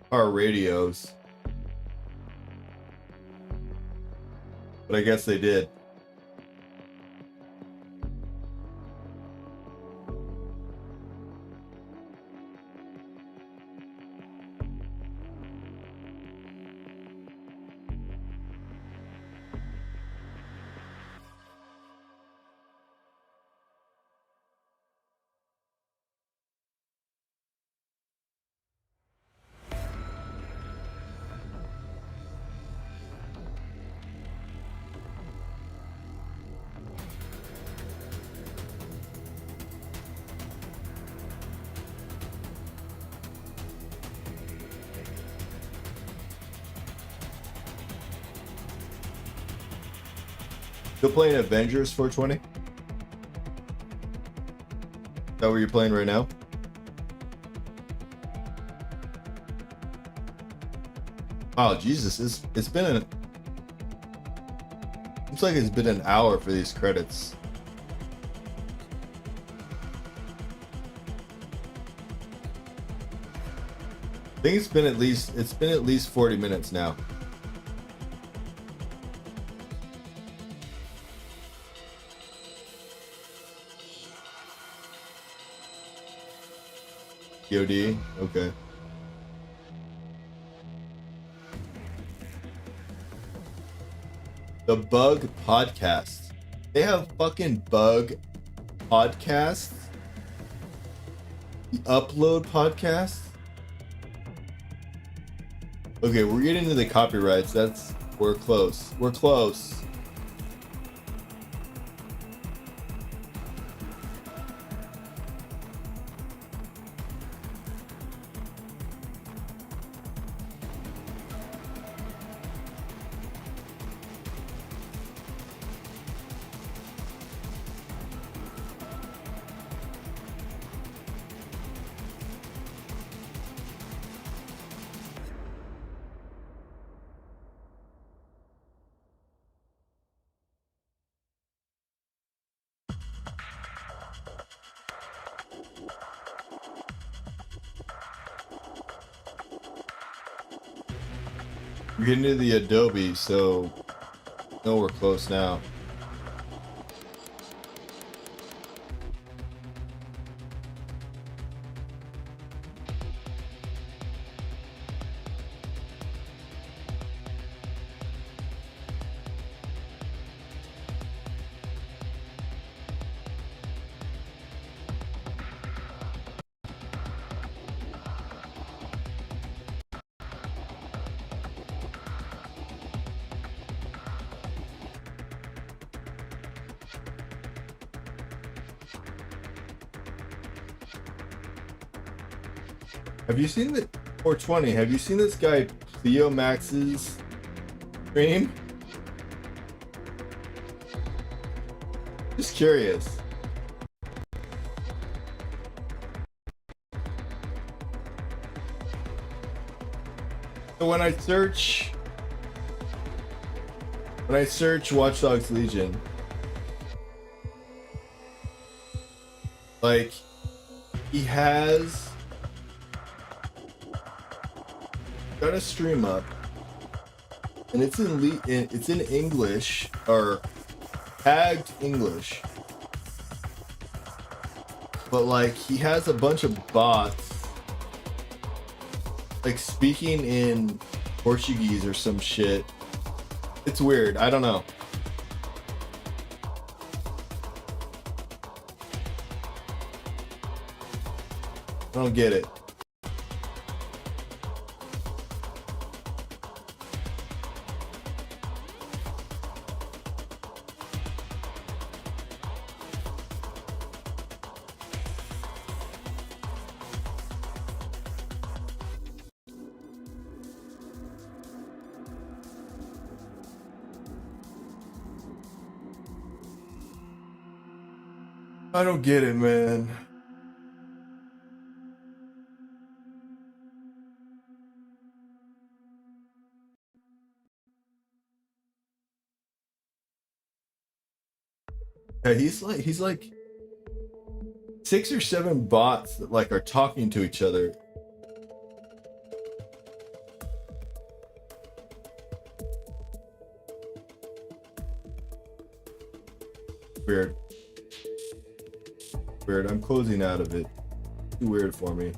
or radios, but I guess they did. Still playing Avengers 420? Is that what you're playing right now? Oh Jesus, it's been an looks like it's been an hour for these credits. I think it's been at least 40 minutes now. POD? Okay. The Bug Podcast. They have fucking Bug Podcasts? The Upload Podcast? Okay, we're getting into the copyrights. We're close. We're close. We're getting into the Adobe, so no, we're close now. Have you seen the 420? Have you seen this guy Theo Max's stream? Just curious. So when I search Watch Dogs Legion, like he has got a stream up, and it's in English, or tagged English, but like he has a bunch of bots like speaking in Portuguese or some shit. It's weird. I don't know. I don't get it. I don't get it, man. Yeah, he's like 6 or 7 bots that like are talking to each other. Weird. Weird. I'm closing out of it. Too weird for me.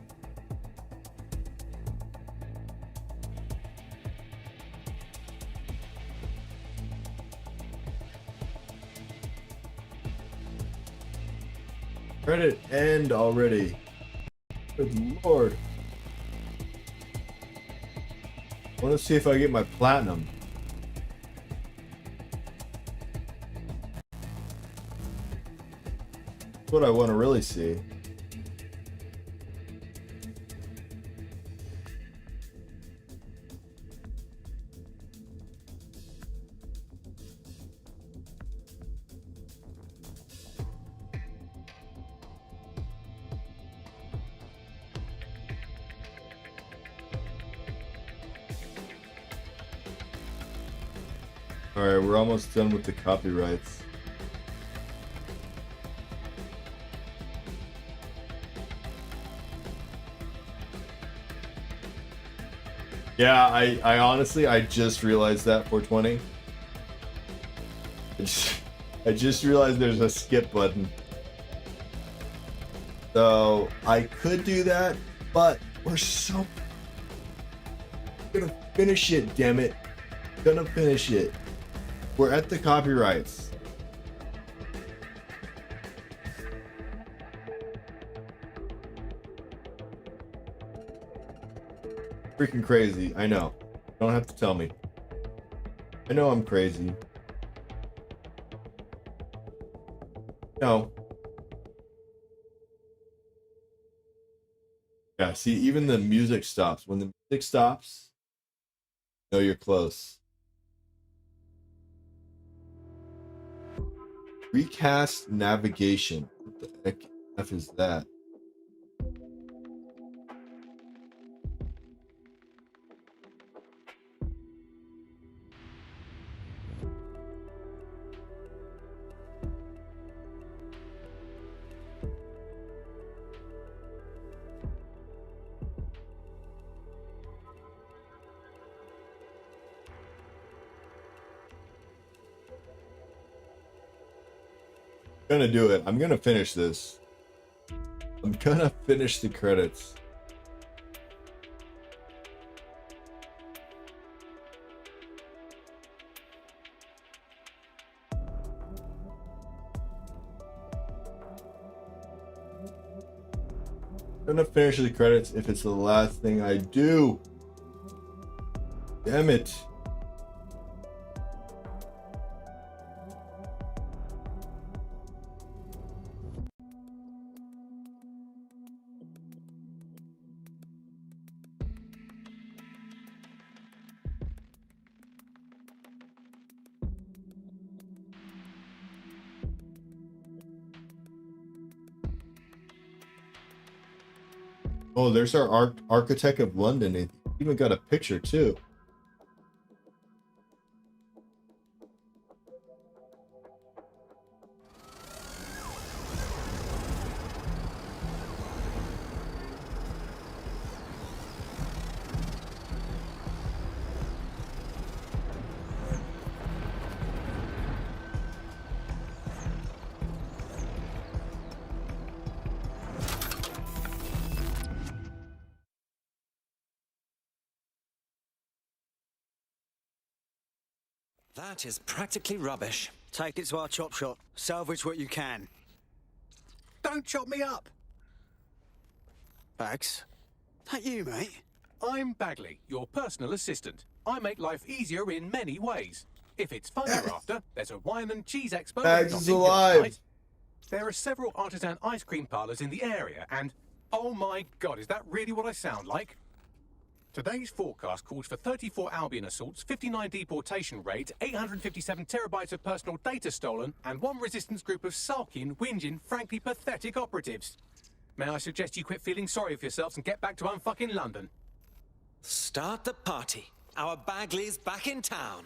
Credit end already. Good lord. I want to see if I get my platinum. That's what I want to really see. Alright, we're almost done with the copyrights. Yeah, I honestly, I just realized that 420. I just realized there's a skip button. So I could do that, but we're so gonna finish it, damn it. Gonna finish it. We're at the copyrights. Freaking crazy, I know. Don't have to tell me. I know I'm crazy. No. Yeah, see, even the music stops. When the music stops, you know you're close. Recast navigation. What the heck F is that? I'm gonna do it. I'm gonna finish this. I'm gonna finish the credits. I'm gonna finish the credits if it's the last thing I do. Damn it. Oh, there's our architect of London. He even got a picture too. That is practically rubbish. Take it to our chop shop. Salvage what you can. Don't chop me up. Bags? That you, mate? I'm Bagley, your personal assistant. I make life easier in many ways. If it's fun you're after, there's a wine and cheese expo. Bags is alive. Tonight. There are several artisan ice cream parlors in the area, and oh my god, is that really what I sound like? Today's forecast calls for 34 Albion assaults, 59 deportation raids, 857 terabytes of personal data stolen, and one resistance group of sulking, whinging, frankly pathetic operatives. May I suggest you quit feeling sorry for yourselves and get back to unfucking London? Start the party. Our Bagley's back in town.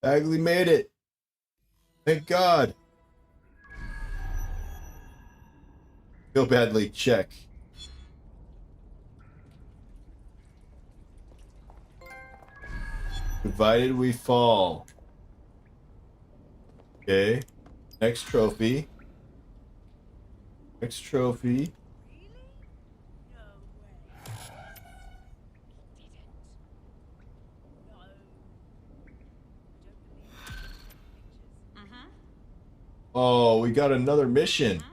Bagley made it. Thank God. Feel badly, check. Divided we fall. Okay. Next trophy. Next trophy. Oh, we got another mission.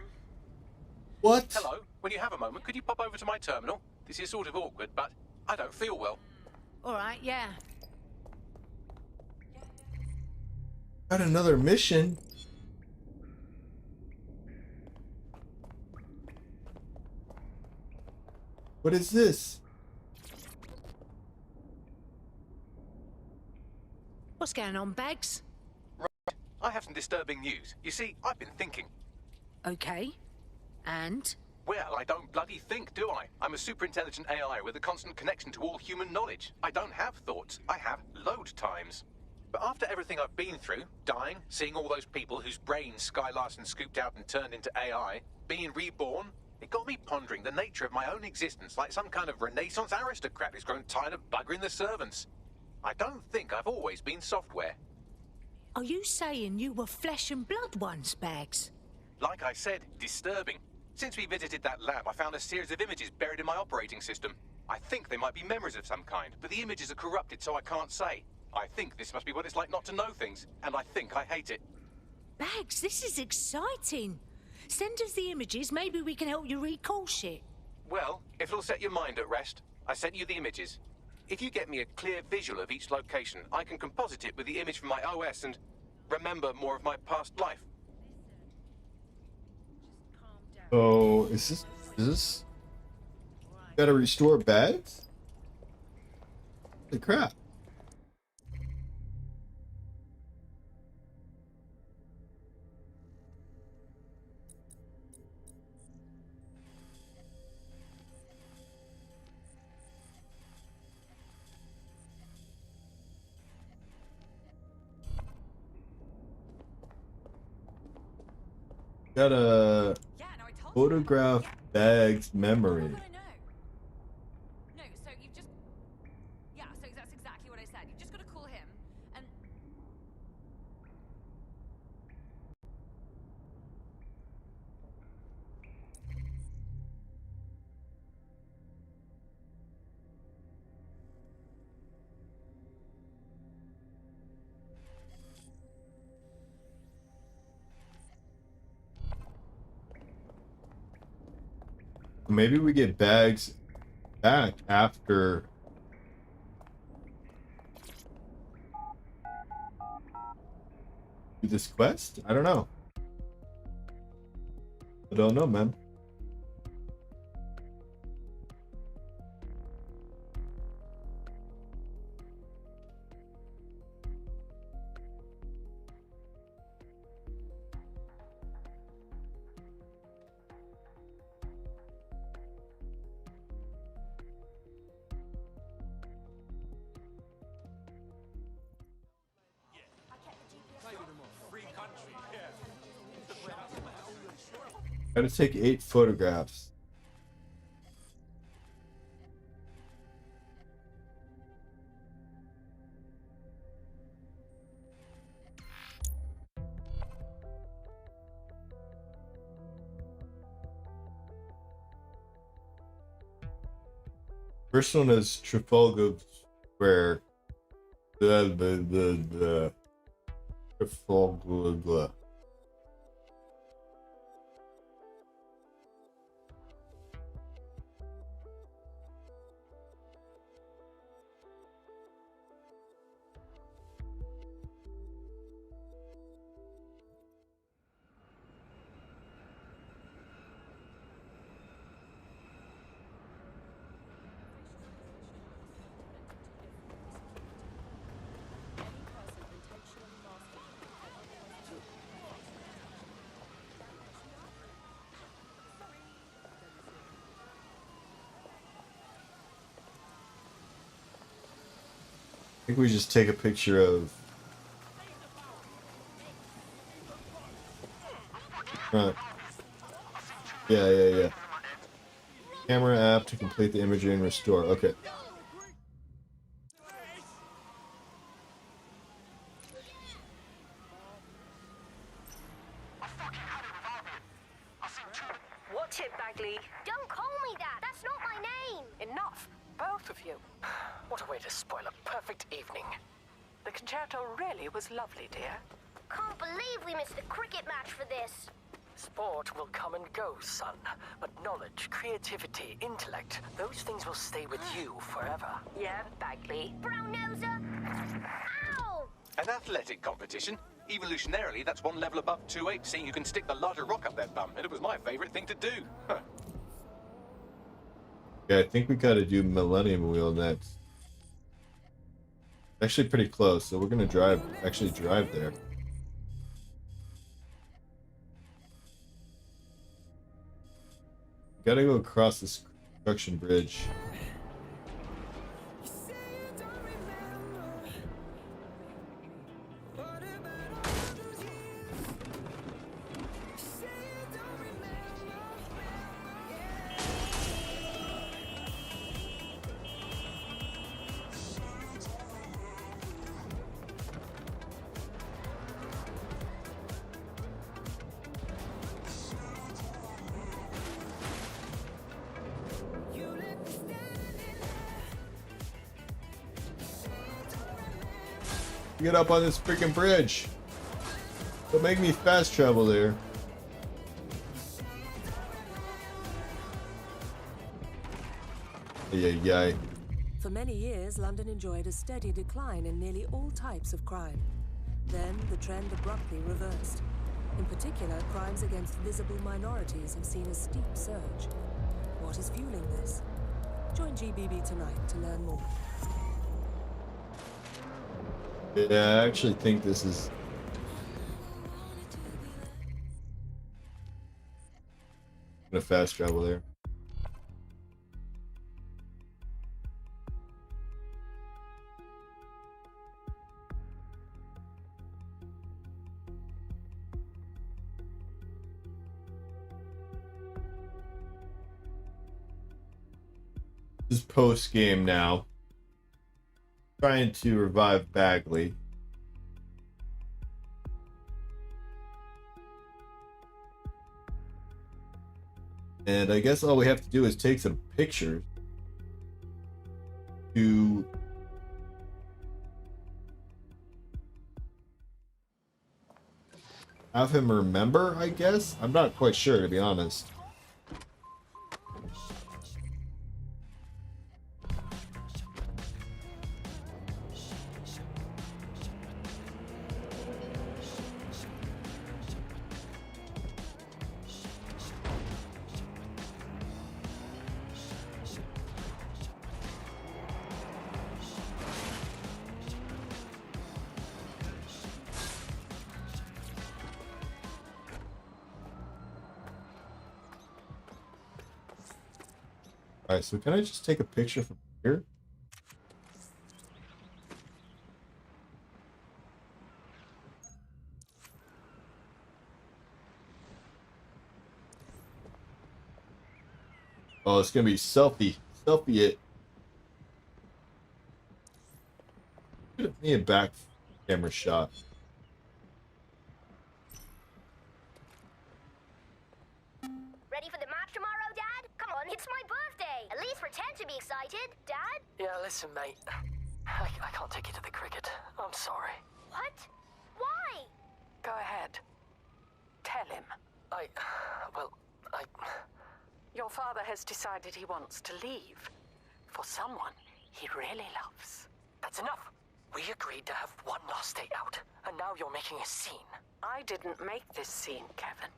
What? Hello, when you have a moment, could you pop over to my terminal? This is sort of awkward, but I don't feel well. All right, yeah. Got another mission? What is this? What's going on, Bags? Right, I have some disturbing news. You see, I've been thinking. Okay. And? Well, I don't bloody think, do I? I'm a super intelligent AI with a constant connection to all human knowledge. I don't have thoughts. I have load times. But after everything I've been through, dying, seeing all those people whose brains Sky Larson scooped out and turned into AI, being reborn, it got me pondering the nature of my own existence like some kind of Renaissance aristocrat who's grown tired of buggering the servants. I don't think I've always been software. Are you saying you were flesh and blood once, Bags? Like I said, disturbing. Since we visited that lab, I found a series of images buried in my operating system. I think they might be memories of some kind, but the images are corrupted, so I can't say. I think this must be what it's like not to know things, and I think I hate it. Bags, this is exciting. Send us the images, maybe we can help you recall shit. Well, if it'll set your mind at rest, I sent you the images. If you get me a clear visual of each location, I can composite it with the image from my OS and remember more of my past life. So, is this? Gotta restore Bags? Holy crap. Gotta photograph Bag's memory. No, so you've just... Yeah, so that's exactly what I said. You've just got to call him, and... Maybe we get Bags back after do this quest? I don't know. I don't know, man. Gotta take 8 photographs. First one is Trafalgar Square. The Trafalgar. I think we just take a picture of front. Yeah. Camera app to complete the imagery and restore. Okay. What's it, Bagley? Don't call me that. That's not my name. Enough, both of you. What a way to spoil a perfect evening. The concerto really was lovely, dear. Can't believe we missed the cricket match for this. Sport will come and go, son. But knowledge, creativity, intellect, those things will stay with you forever. Yeah, Bagley? Brown noser. Ow! An athletic competition? Evolutionarily, that's one level above 2-8, seeing who can stick the larger rock up their bum, and it was my favorite thing to do. Huh. Yeah, I think we gotta do Millennium Wheel next. Actually pretty close, so we're gonna drive there. Gotta go across this construction bridge. Get up on this freaking bridge. Don't make me fast travel there. Yeah. For many years, London enjoyed a steady decline in nearly all types of crime. Then, the trend abruptly reversed. In particular, crimes against visible minorities have seen a steep surge. What is fueling this? Join GBB tonight to learn more. Yeah, I actually think this is... I'm gonna fast travel there. This is post game now. Trying to revive Bagley. And I guess all we have to do is take some pictures to have him remember, I guess? I'm not quite sure, to be honest. Alright, so can I just take a picture from here? Oh, it's gonna be selfie it. Give me a back camera shot. Ready for the match tomorrow, Dad? Come on, it's my birthday. At least pretend to be excited, Dad. Yeah, listen, mate. I can't take you to the cricket. I'm sorry. What? Why? Go ahead. Tell him. Your father has decided he wants to leave. For someone he really loves. That's enough. We agreed to have one last day out, and now you're making a scene. I didn't make this scene, Kevin.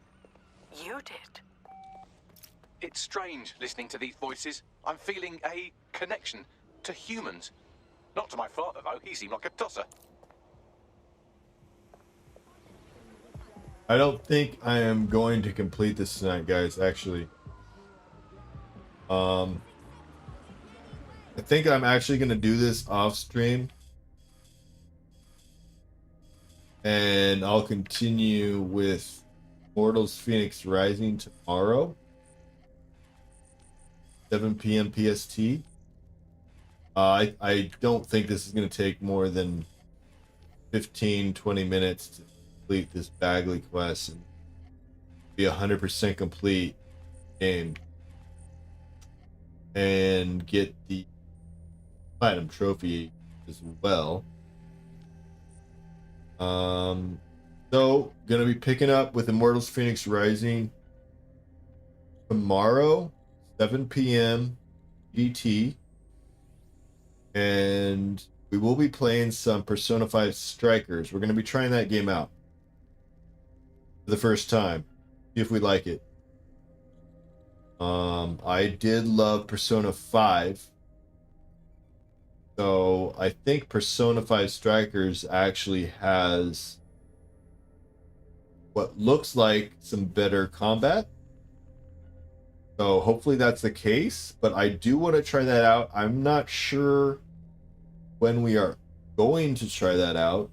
You did. It's strange listening to these voices. I'm feeling a connection to humans. Not to my father, though. He seemed like a tosser. I don't think I am going to complete this tonight, guys, actually. I think I'm actually going to do this off stream. And I'll continue with Mortals Phoenix Rising tomorrow. 7 p.m. PST. I don't think this is going to take more than 15-20 minutes to complete this Bagley quest and be 100% complete game and get the platinum trophy as well. So gonna be picking up with Immortals Phoenix Rising tomorrow, 7 p.m. GT, and we will be playing some Persona 5 Strikers. We're gonna be trying that game out for the first time, see if we like it. I did love Persona 5. So I think Persona 5 Strikers actually has what looks like some better combat. So hopefully that's the case, but I do want to try that out. I'm not sure when we are going to try that out,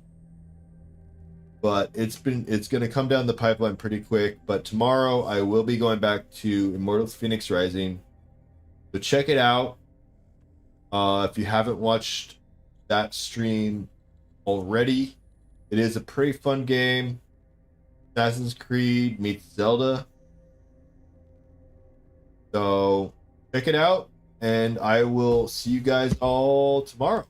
but it's going to come down the pipeline pretty quick. But tomorrow I will be going back to Immortals Phoenix Rising. So check it out. If you haven't watched that stream already, it is a pretty fun game. Assassin's Creed meets Zelda. So check it out, and I will see you guys all tomorrow.